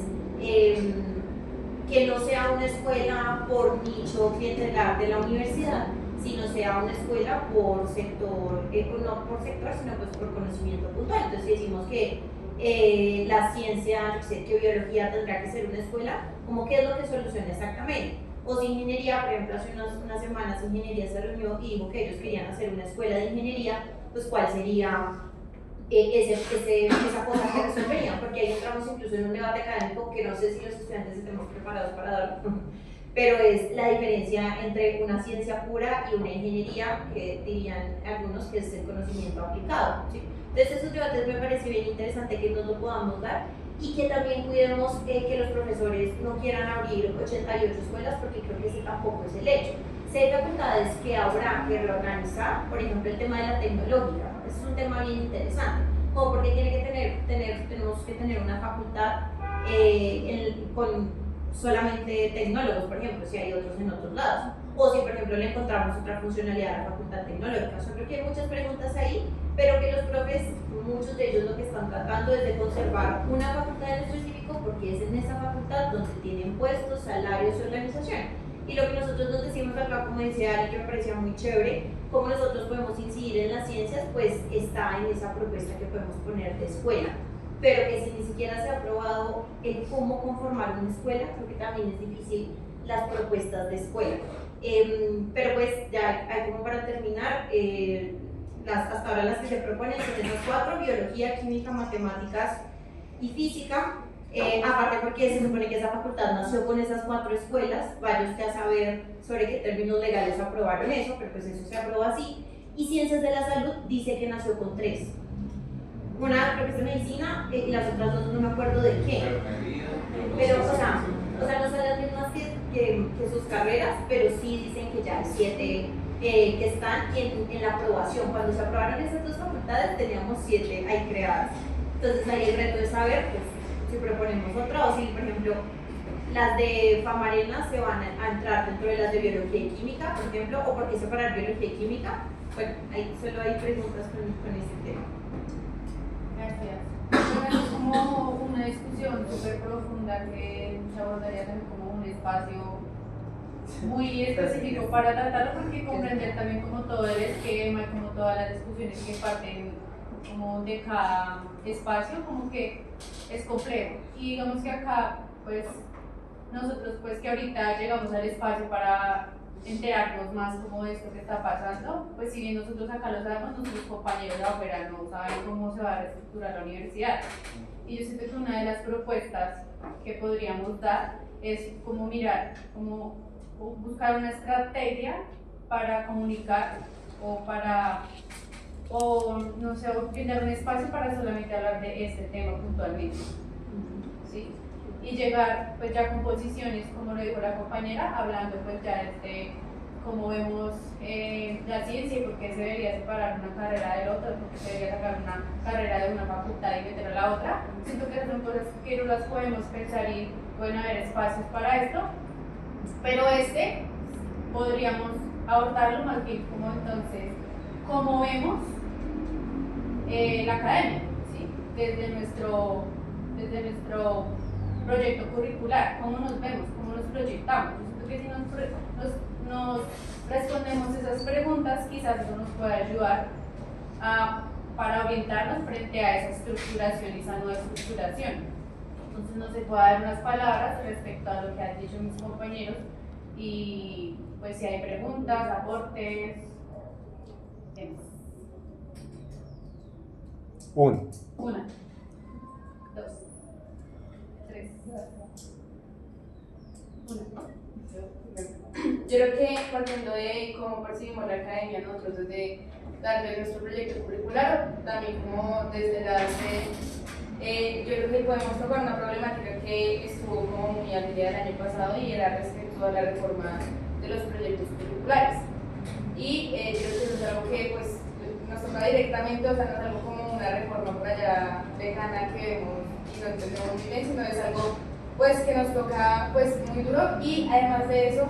G: que no sea una escuela por nicho clientelar de la universidad, sino sea una escuela por sector, no por sector, sino pues por conocimiento puntual. Entonces decimos que la ciencia, que biología tendrá que ser una escuela, ¿cómo qué es lo que soluciona exactamente? O si ingeniería, por ejemplo, hace unas semanas ingeniería se reunió y dijo que ellos querían hacer una escuela de ingeniería, pues cuál sería esa cosa que resolverían, porque ahí entramos incluso en un debate académico que no sé si los estudiantes estemos preparados para darlo, pero es la diferencia entre una ciencia pura y una ingeniería, que dirían algunos que es el conocimiento aplicado, ¿sí? Entonces esos debates me parece bien interesante que nos lo podamos dar y que también cuidemos que los profesores no quieran abrir 88 escuelas, porque creo que ese tampoco es el hecho. Si hay facultades que habrá que reorganizar, por ejemplo el tema de la tecnológica, ese es un tema bien interesante, como porque tenemos que tener una facultad con solamente tecnólogos, por ejemplo, si hay otros en otros lados, o si por ejemplo le encontramos otra funcionalidad a la facultad tecnológica. Yo creo que hay muchas preguntas ahí, pero que los profes, muchos de ellos lo que están tratando es de conservar una facultad en específico, porque es en esa facultad donde tienen puestos, salarios y organización. Y lo que nosotros nos decimos acá, como decía Ari, que me parecía muy chévere, cómo nosotros podemos incidir en las ciencias, pues está en esa propuesta que podemos poner de escuela. Pero que si ni siquiera se ha aprobado el cómo conformar una escuela, creo que también es difícil las propuestas de escuela. Pero pues ya hay como para terminar, hasta ahora las que se proponen son esas 4, biología, química, matemáticas y física. Aparte porque se supone que esa facultad nació con esas 4 escuelas, vaya usted a saber sobre qué términos legales aprobaron eso, pero pues eso se aprobó así. Y ciencias de la salud dice que nació con 3. Una creo que es de medicina y las otras 2 no me acuerdo de qué. Pero o sea no son las mismas que sus carreras, pero sí dicen que ya hay 7 que están en la aprobación. Cuando se aprobaron esas 2 facultades teníamos 7 ahí creadas. Entonces ahí el reto es saber pues, si proponemos otra, o si por ejemplo las de Famarena se van a entrar dentro de las de biología y química, por ejemplo, o por qué separar biología y química. Bueno, ahí solo hay preguntas con este tema.
A: Gracias. Bueno, es como una discusión súper profunda que se abordaría también como un espacio muy específico para tratarlo, porque comprender también como todo el esquema y como todas las discusiones que parten como de cada espacio, como que es complejo. Y digamos que acá, pues, nosotros pues que ahorita llegamos al espacio para enterarnos más como de esto que está pasando, pues si bien nosotros acá lo sabemos, nuestros compañeros de afuera no saben cómo se va a reestructurar la universidad. Y yo siento que una de las propuestas que podríamos dar es como mirar, como buscar una estrategia para comunicar o no sé, brindar un espacio para solamente hablar de este tema puntualmente, ¿sí? Y llegar pues ya con posiciones, como lo dijo la compañera, hablando pues ya de cómo vemos la ciencia y por qué se debería separar una carrera de la otra, por qué se debería sacar una carrera de una facultad y meter a la otra. Siento que son cosas que no las podemos pensar y pueden haber espacios para esto, pero podríamos abordarlo más bien como entonces, cómo vemos la academia, ¿sí? desde nuestro proyecto curricular, cómo nos vemos, cómo nos proyectamos. Yo siento que si nos respondemos esas preguntas, quizás eso nos pueda ayudar para orientarnos frente a esa estructuración y esa nueva estructuración. Entonces no se puede dar unas palabras respecto a lo que han dicho mis compañeros y pues si hay preguntas, aportes, temas.
C: 1.
A: 1, 2, 3. 1. Yo creo que partiendo de cómo percibimos la academia, nosotros desde tanto de nuestro proyecto curricular, también como desde la yo creo que podemos tocar una problemática que estuvo como muy al día del año pasado y era respecto a la reforma de los proyectos curriculares. Y yo creo que eso es algo que pues, nos toca directamente, o sea, no es algo como una reforma por allá lejana que vemos y no entendemos muy bien, sino es algo pues, que nos toca pues, muy duro y además de eso,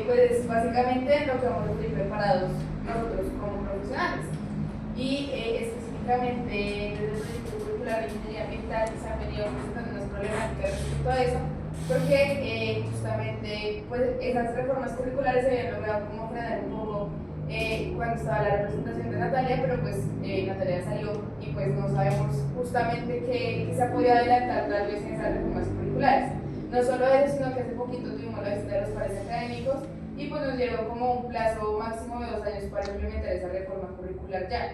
A: pues básicamente lo que vamos a estar preparados nosotros como profesionales. Y específicamente desde el proyecto curricular de ingeniería ambiental se han venido presentando unas problemáticas respecto a eso, porque justamente pues, esas reformas curriculares se habían logrado como frenar un poco cuando estaba la representación de Natalia, pero pues Natalia salió y pues no sabemos justamente qué se ha podido adelantar tal vez en esas reformas curriculares. No solo eso, sino que hace poquito tuvimos la visita de los pares académicos y pues nos dieron como un plazo máximo de 2 años para implementar esa reforma curricular ya.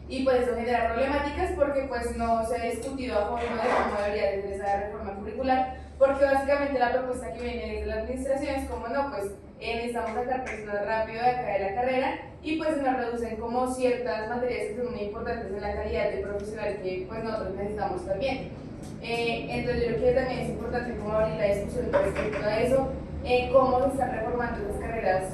A: Y pues eso genera problemáticas porque pues no se ha discutido a fondo de cómo debería ser esa reforma curricular, porque básicamente la propuesta que viene desde la administración es como no, pues necesitamos sacar personas rápido de acá de la carrera y pues nos reducen como ciertas materias que son muy importantes en la calidad de profesional que pues nosotros necesitamos también. Entonces yo creo que también es importante como abrir la discusión respecto a eso, cómo se están reformando esas carreras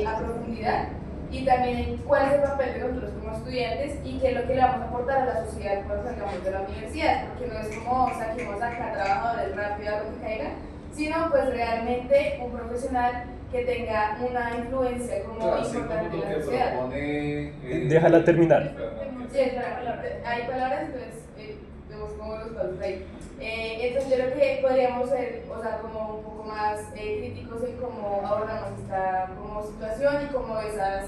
A: a profundidad y también cuál es el papel de nosotros como estudiantes y qué es lo que le vamos a aportar a la sociedad cuando salgamos de la universidad, porque no es como saquemos acá trabajadores rápido a lo que caiga, sino pues realmente un profesional que tenga una influencia como importante en la sociedad.
C: Déjala terminar.
A: Sí, hay palabras, entonces vemos como los pasos ahí. Entonces yo creo que podríamos ser, o sea, como un poco más críticos en cómo abordamos esta como situación y como esas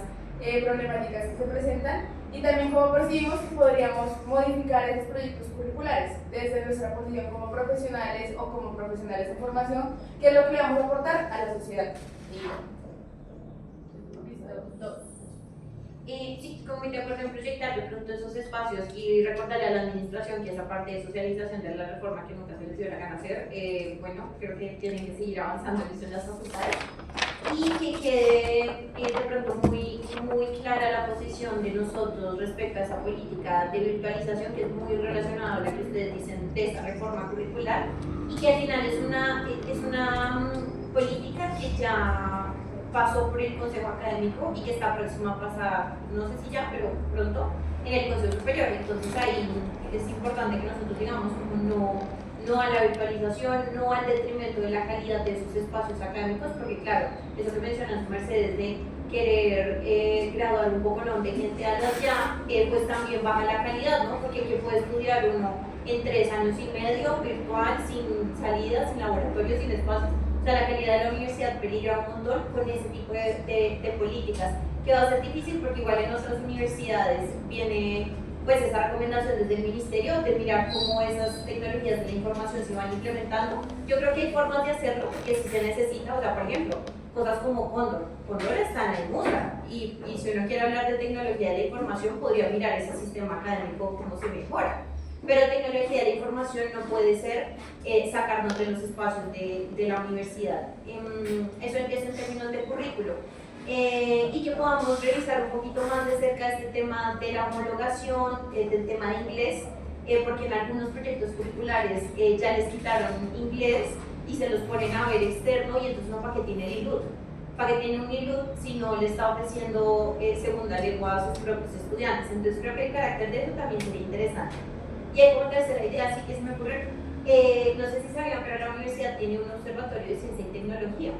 A: problemáticas que se presentan y también cómo percibimos que podríamos modificar esos proyectos curriculares desde nuestra posición como profesionales o como profesionales de formación, que es lo que le vamos a aportar a la sociedad.
G: Sí, como de acuerdo en proyectar de pronto esos espacios y recordarle a la administración que esa parte de socialización de la reforma que nunca se les dio la gana hacer, bueno, creo que tienen que seguir avanzando en eso en las facultades y que quede de pronto muy clara la posición de nosotros respecto a esa política de virtualización que es muy relacionada a lo que ustedes dicen de esa reforma curricular y que al final es una política que ya pasó por el Consejo Académico y que está próxima a pasar, no sé si ya, pero pronto, en el Consejo Superior. Entonces ahí es importante que nosotros digamos como no a la virtualización, no al detrimento de la calidad de esos espacios académicos, porque claro, eso que mencionas Mercedes de querer graduar un poco de gente a las ya, pues también baja la calidad, ¿no? Porque que puede estudiar uno en 3 años y medio, virtual, sin salidas, sin laboratorios, sin espacios. O sea, la calidad de la universidad peligra un montón con ese tipo de políticas, que va a ser difícil porque igual en nuestras universidades viene pues esa recomendación desde el ministerio de mirar cómo esas tecnologías de la información se van implementando. Yo creo que hay formas de hacerlo que sí se necesita, o sea, por ejemplo, cosas como Cóndor. Cóndor está en musa y si uno quiere hablar de tecnología de la información podría mirar ese sistema académico cómo se mejora. Pero tecnología de la información no puede ser sacarnos de los espacios de la universidad. Eso es en términos de currículo. Y que podamos revisar un poquito más de cerca este tema de la homologación, del tema de inglés, porque en algunos proyectos curriculares ya les quitaron inglés y se los ponen a ver externo y entonces no para qué tiene el ILUT. Para que tiene un ILUT si no le está ofreciendo segunda lengua a sus propios estudiantes. Entonces creo que el carácter de eso también sería interesante. Y hay como tercera idea, así que se me ocurre, no sé si sabían, pero la universidad tiene un observatorio de ciencia y tecnología.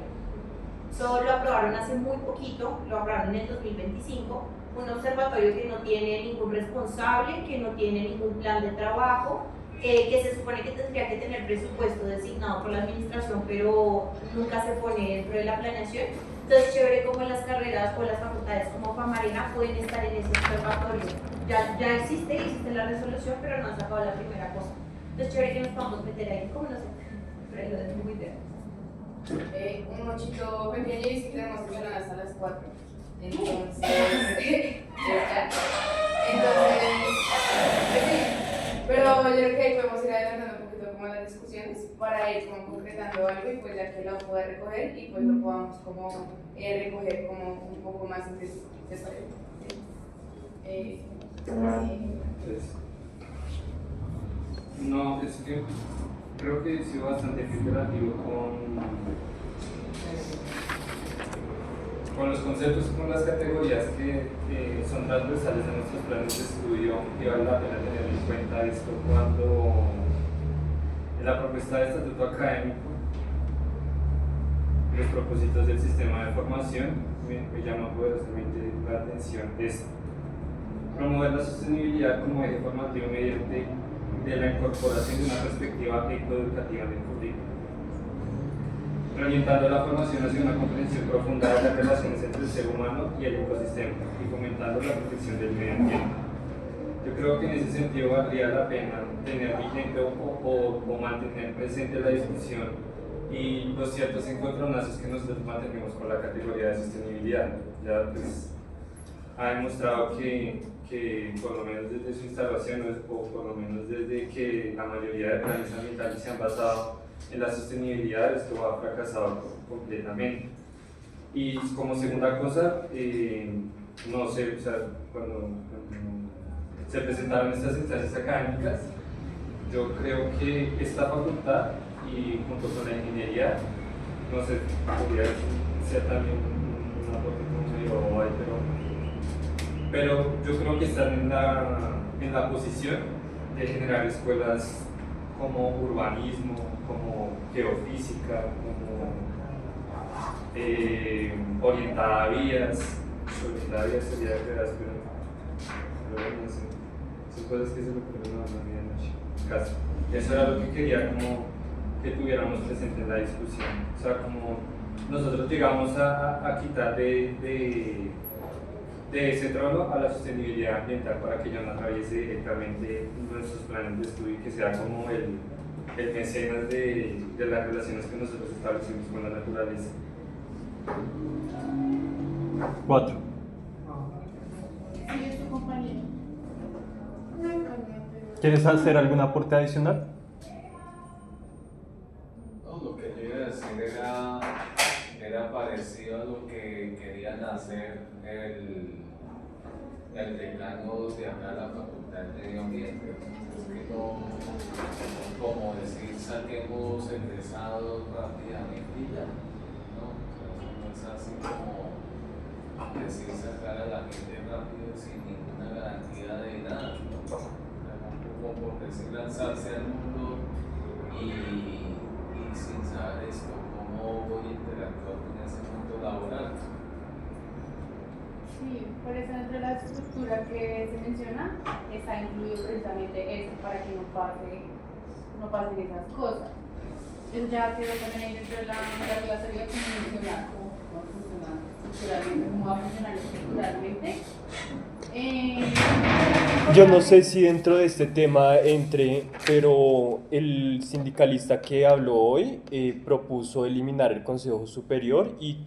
G: Solo lo aprobaron hace muy poquito, lo aprobaron en el 2025, un observatorio que no tiene ningún responsable, que no tiene ningún plan de trabajo, que se supone que tendría que tener presupuesto designado por la administración, pero nunca se pone dentro de la planeación. Entonces, chévere como las carreras o las facultades como Famarena pueden estar en ese observatorio. Ya existe la resolución, pero no han sacado la primera cosa. Entonces, chévere que nos podamos meter ahí, como no sé, pero lo dejo muy bien.
A: Un mochito pequeño y si queremos que llegan hasta las 4. Entonces, pero yo creo que ahí podemos ir adelantando un poquito como las discusiones para ir como concretando algo y pues ya que lo pueda recoger y pues lo podamos como recoger como un poco más despacio.
B: No, es que creo que he sido bastante figurativo con los conceptos, con las categorías que son transversales a nuestros planes de estudio y vale la pena tener en cuenta esto cuando en la propuesta de estatuto académico los propósitos del sistema de formación me llama poderosamente la atención es promover la sostenibilidad como eje formativo mediante de la incorporación de una perspectiva ecoeducativa en el currículo, orientando la formación hacia una comprensión profunda de las relaciones entre el ser humano y el ecosistema y fomentando la protección del medio ambiente. Yo creo que en ese sentido valdría la pena tener vigente o mantener presente la discusión y los ciertos encontronazos que nosotros mantenemos con la categoría de sostenibilidad. Ya pues, ha demostrado que por lo menos desde su instalación o por lo menos desde que la mayoría de planes ambientales se han basado en la sostenibilidad, esto ha fracasado completamente. Y como segunda cosa, no sé, o sea, cuando se presentaron estas instancias académicas, yo creo que esta facultad y junto con la ingeniería, no sé, podría ser también un aporte como medio guay, pero yo creo que están en la posición de generar escuelas como urbanismo, como geofísica, como orientada a vías sería de veras, pero bueno, no sé, son cosas que se me ocurren a la medianoche. Eso era lo que quería como que tuviéramos presente en la discusión, o sea, como nosotros llegamos a quitar de ese trono a la sostenibilidad ambiental para que ya no atraviese directamente nuestros planes de estudio y que sea como el mecenas de las relaciones que nosotros establecimos con la naturaleza.
C: 4. ¿Quieres hacer algún aporte adicional?
E: No, lo que yo iba a decir era parecido a lo que querían hacer el decano de acá de la Facultad de Medio Ambiente. Es que no, como decir, saquemos egresados rápidamente y ya, ¿no? O sea, no es así como decir sacar a la gente rápido sin ninguna garantía de nada, ¿no? Como por decir lanzarse al mundo y sin saber esto, cómo voy a interactuar con ese mundo laboral.
I: Sí, por eso dentro de la estructura que se menciona está incluido precisamente esto para que no pasen esas cosas. Entonces ya quedó también dentro de la regla sería como mencionar cómo funciona estructuralmente, cómo va a funcionar estructuralmente.
C: Yo no sé si dentro de este tema entre, pero el sindicalista que habló hoy propuso eliminar el Consejo Superior y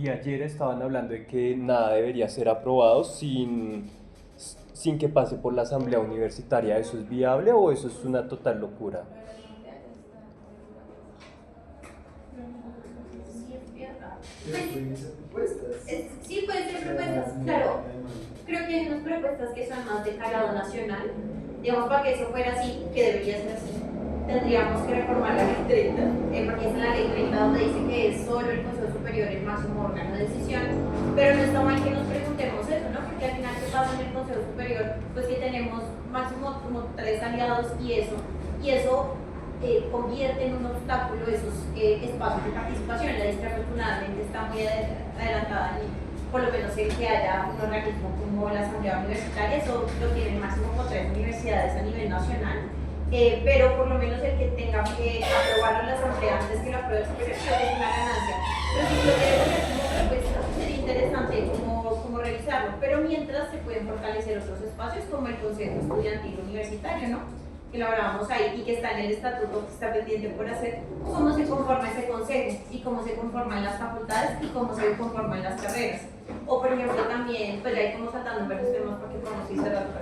C: ayer estaban hablando de que nada debería ser aprobado sin que pase por la asamblea universitaria. ¿Eso es viable o eso es una total locura?
G: Sí, pueden ser propuestas, claro. Creo que hay unas propuestas que son más de calado nacional. Digamos, para que eso fuera así, que debería ser así, tendríamos que reformar la ley 30, porque es en la ley 30 donde dice que es solo el Consejo Superior el máximo órgano de decisión, pero no está mal que nos preguntemos eso, ¿no? Porque al final, ¿qué pasa en el Consejo Superior? Pues que tenemos máximo como 3 aliados y eso convierte en un obstáculo esos espacios de participación. La distrito afortunadamente está muy adelantada por lo menos el que haya un organismo como la Asamblea Universitaria, eso lo tienen máximo por 3 universidades a nivel nacional, pero por lo menos el que tenga que aprobarlo en la Asamblea antes que lo apruebe el Superior es una ganancia. Pero si lo queremos hacer como propuesta, sería interesante como revisarlo, pero mientras se pueden fortalecer otros espacios como el Consejo Estudiantil Universitario, ¿no? Que lo hablábamos ahí y que está en el estatuto, que está pendiente por hacer, cómo se conforma ese consejo y cómo se conforman las facultades y cómo se conforman las carreras. O por ejemplo también, pues ya hay como saltando en varios temas porque podemos ir cerrando,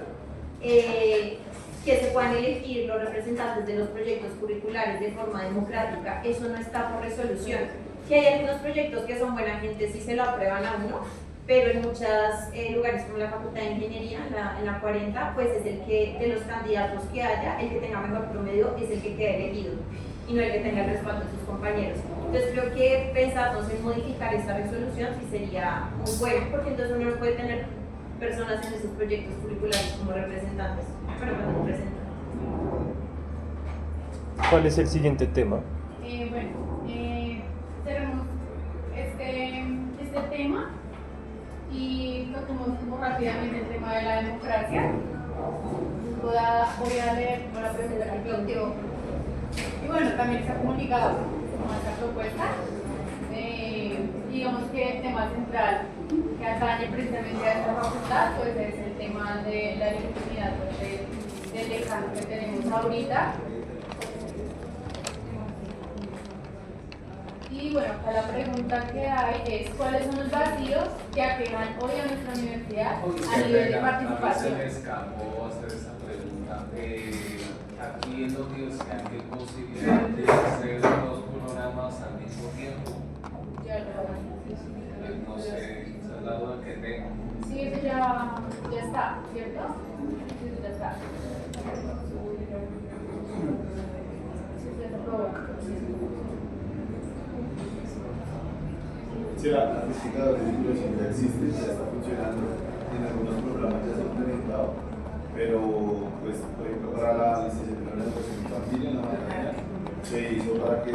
G: que se puedan elegir los representantes de los proyectos curriculares de forma democrática. Eso no está por resolución. Que hay algunos proyectos que son buena gente si se lo aprueban a uno, pero en muchos lugares como la Facultad de Ingeniería, en la 40, pues es el que de los candidatos que haya, el que tenga mejor promedio es el que queda elegido y no el que tenga el respaldo de sus compañeros. Entonces creo que pensarnos en modificar esta resolución sí sería muy bueno, porque entonces uno no puede tener personas en esos proyectos curriculares como representantes, pero como representantes.
C: ¿Cuál es el siguiente tema?
I: Bueno, tenemos
A: toquemos como rápidamente el tema de la democracia. Voy a leer como la pregunta que planteó. Y bueno, también está comunicado con esta propuesta. Digamos que el tema central que atañe precisamente a esta facultad pues es el tema de la legitimidad del decano que tenemos ahorita. Y bueno, acá la pregunta que hay es ¿cuáles son los vacíos que aquejan hoy a nuestra universidad a nivel de participación?
E: Se me escapó hacer esa pregunta. Aquí en la universidad, ¿qué posibilidad de hacer 2 programas al mismo tiempo? Pues no sé, esa es la duda que tengo.
A: Sí, eso ya está, ¿cierto? Sí, eso ya está.
L: Sí, la física de titulación ya existe, ya está funcionando, en algunos programas ya se ha implementado, pero pues, por ejemplo, para la licenciatura en educación infantil en la materia se hizo para que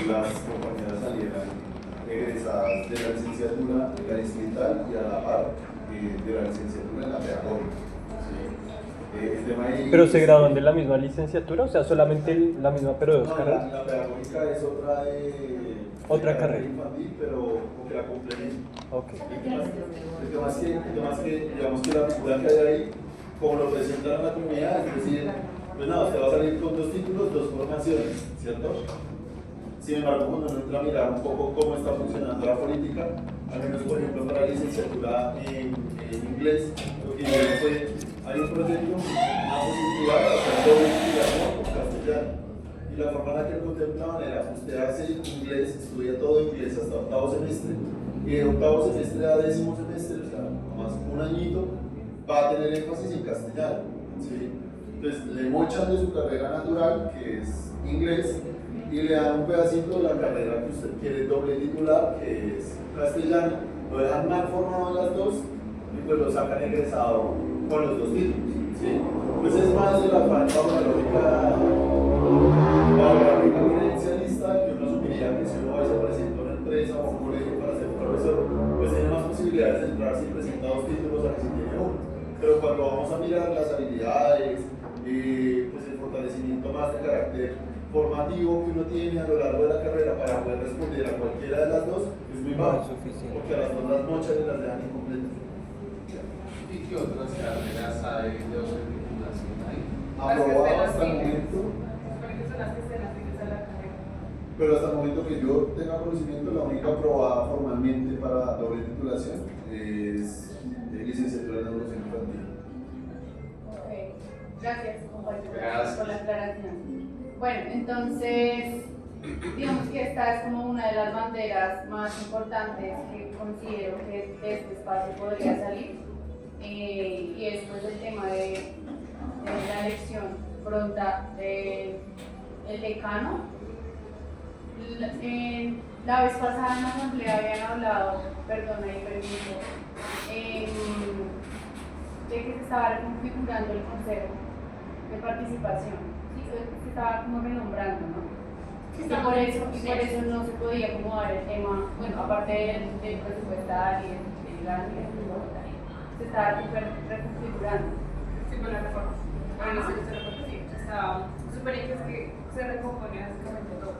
L: las compañeras salieran egresadas de la licenciatura, de la distrital y a la par de la licenciatura en la pedagógica.
C: ¿Pero se gradúan de la misma licenciatura? O sea, solamente la misma, pero de 2 carreras.
L: La pedagógica es otra
C: carrera
L: infantil, pero como que la complementa.
C: Okay.
L: El tema es que, digamos que la figura que hay ahí, como lo presentan a la comunidad, es decir, pues nada, usted va a salir con 2 títulos, 2 formaciones, ¿cierto? Sin embargo, cuando uno entra a mirar un poco cómo está funcionando la política, al menos por ejemplo para la licenciatura en inglés, lo que hicieron fue, hay un proyecto, una posibilidad de hacer doble titulación con castellano. Y la forma en la que lo contemplaban era, usted hace inglés, estudia todo inglés hasta 8º semestre, y de 8º semestre a 10º semestre, o sea, más un añito, va a tener énfasis en castellano. ¿Sí? Entonces le mochan de su carrera natural, que es inglés, y le dan un pedacito de la carrera que usted quiere doble titular, que es castellano, lo dejan mal formado en las 2 y pues lo sacan egresado con los 2 títulos. ¿Sí? Pues es más de la falta de la lógica credencialista que uno asumiría que si uno va y se presenta a una empresa o a un colegio para ser profesor, pues tiene más posibilidades de entrar si presenta 2 títulos a que si tiene 1. Pero cuando vamos a mirar las habilidades, pues el fortalecimiento más de carácter formativo que uno tiene a lo largo de la carrera para poder responder a cualquiera de las 2 es muy bajo, porque a las 2 las mochan y las dejan incompletas.
E: ¿Y qué otras carreras hay de otra titulación ahí?
L: Aprobadas hasta el momento, pero hasta el momento que yo tenga conocimiento, la única aprobada formalmente para doble titulación es licenciatura en educación infantil.
A: Ok, gracias compañero
E: Gracias.
A: por la aclaración. Bueno, entonces, digamos que esta es como una de las banderas más importantes que considero que de este espacio podría salir, y es pues el tema de la elección pronta del decano. La vez pasada en la asamblea habían hablado, perdona y permiso, de que se estaba reconfigurando el consejo de participación. Se estaba como renombrando, ¿no? Y por eso no se podía acomodar el tema, bueno, aparte del presupuestal y del legal, se estaba reconfigurando.
I: Sí, con la reforma. Bueno, no sé si se recuerda, sí, estaba súper que se recompone básicamente todo.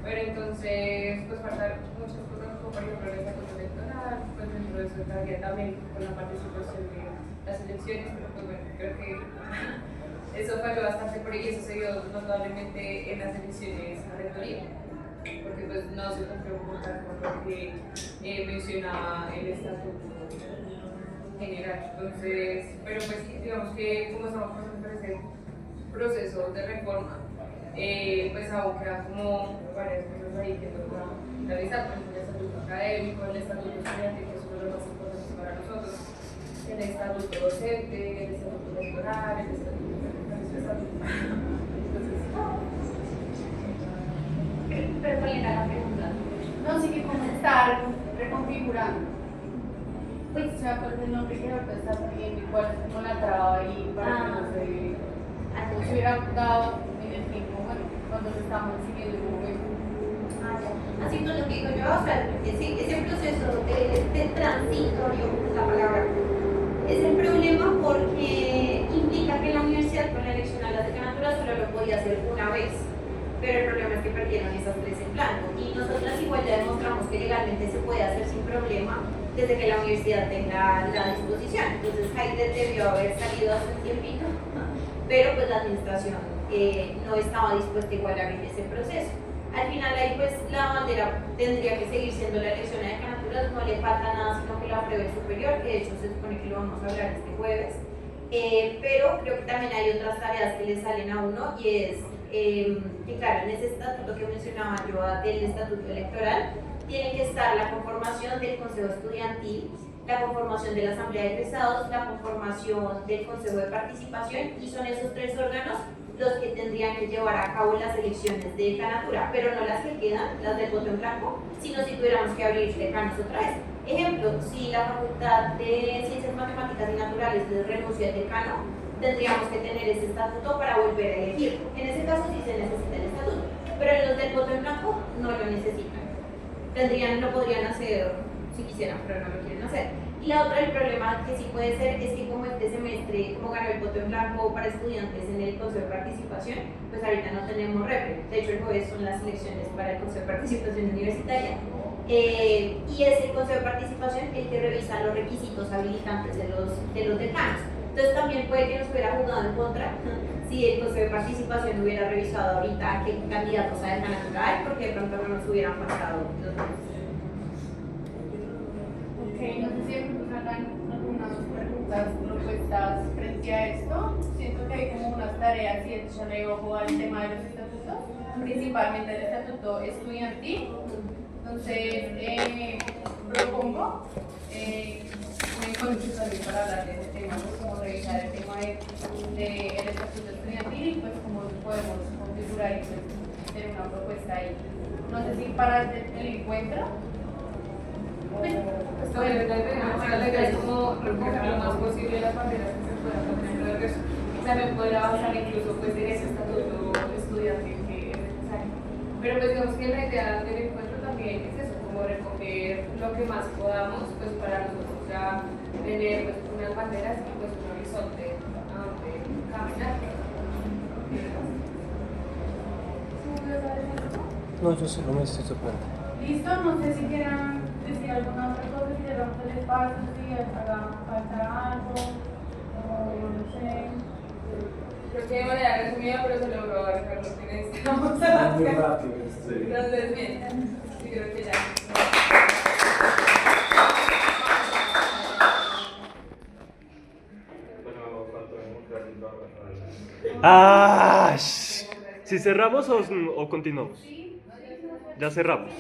I: Pero entonces, pues faltan muchas cosas, como por ejemplo el estatuto electoral, pues dentro de eso estaría también con la participación de las elecciones, pero pues bueno, creo que eso falló bastante por ahí, eso se dio notablemente en las elecciones a rectoría, porque pues no se cumplió con lo que mencionaba el estatuto general. Entonces, pero pues digamos que como estamos pasando por ese proceso de reforma, pues aún quedan como varias cosas ahí que toca realizar, por ejemplo el estatuto académico, el estatuto estudiantil, que es uno de los más importantes para nosotros, el estatuto docente, el estatuto electoral, el estatuto.
G: Pero ¿cuál era la pregunta?
A: No, sí que como estar reconfigurando. Pues se me acuerda el nombre que ahorita está saliendo y cuál es como la traba ahí para que no se hubiera dado en el tiempo, bueno, cuando se estamos siguiendo el momento.
G: Así con lo que digo yo, o sea, ese proceso de transitorio, la palabra, Es el problema porque implica que la universidad con la elección a las decanaturas solo lo podía hacer una vez, pero el problema es que perdieron esas 3 en blanco y nosotras igual ya demostramos que legalmente se puede hacer sin problema desde que la universidad tenga la disposición. Entonces Haider debió haber salido hace un tiempito, pero pues la administración no estaba dispuesta igual a abrir ese proceso. Al final ahí pues la bandera tendría que seguir siendo la elección de decanaturas, no le falta nada sino que la apruebe el superior, que de hecho se supone que lo vamos a hablar este jueves, pero creo que también hay otras tareas que le salen a uno y es que claro, en ese estatuto que mencionaba yo del estatuto electoral tiene que estar la conformación del consejo estudiantil, la conformación de la asamblea de egresados, la conformación del consejo de participación y son esos 3 órganos los que tendrían que llevar a cabo las elecciones de decanatura, pero no las que quedan, las del voto en blanco, sino si tuviéramos que abrir decanos otra vez. Ejemplo, si la Facultad de Ciencias Matemáticas y Naturales les renuncia al decano, tendríamos que tener ese estatuto para volver a elegir. En ese caso sí se necesita el estatuto, pero en los del voto en blanco no lo necesitan. Lo podrían hacer si quisieran, pero no lo quieren hacer. Y la otra, el problema que sí puede ser es que como este semestre, como ganó el voto en blanco para estudiantes en el Consejo de Participación, pues ahorita no tenemos repre. De hecho, el jueves son las elecciones para el Consejo de Participación Universitaria. Y es el Consejo de Participación el que revisa los requisitos habilitantes de los decanos. Entonces también puede que nos hubiera jugado en contra si el Consejo de Participación hubiera revisado ahorita qué candidatos a decanatura hay, porque de pronto no nos hubieran pasado los nombres.
A: Ok, no sé si de pronto salgan algunas preguntas, propuestas frente a esto. Siento que hay como unas tareas y echarle ojo al tema de los estatutos, principalmente el estatuto estudiantil. Entonces, propongo un consultorio para hablar de ese tema, pues como revisar el tema del estatuto estudiantil y pues cómo podemos configurar y pues tener una propuesta ahí. No sé si para el encuentro.
I: La idea es como recoger lo más posible las banderas que se puedan poner en el resto. También poder avanzar incluso pues, en ese estatuto estudiantil que es necesario. Pero pues digamos que la idea del encuentro también es eso, como recoger lo que más podamos pues para nosotros ya tener pues, unas banderas y pues un horizonte a donde caminar.
C: No, yo solo me estoy soplando.
A: Listo, no sé si quieran decir alguna otra cosa, si cerramos el espacio, si haga falta algo, o no sé.
I: Creo que de manera resumida, pero se logró abarcar lo que necesitamos hacer.
J: Muy rápido.
I: Entonces, bien, sí creo que ya.
B: Bueno, falta democracia y trabajo.
C: ¡Ah! ¿Si cerramos o continuamos? Ya cerramos.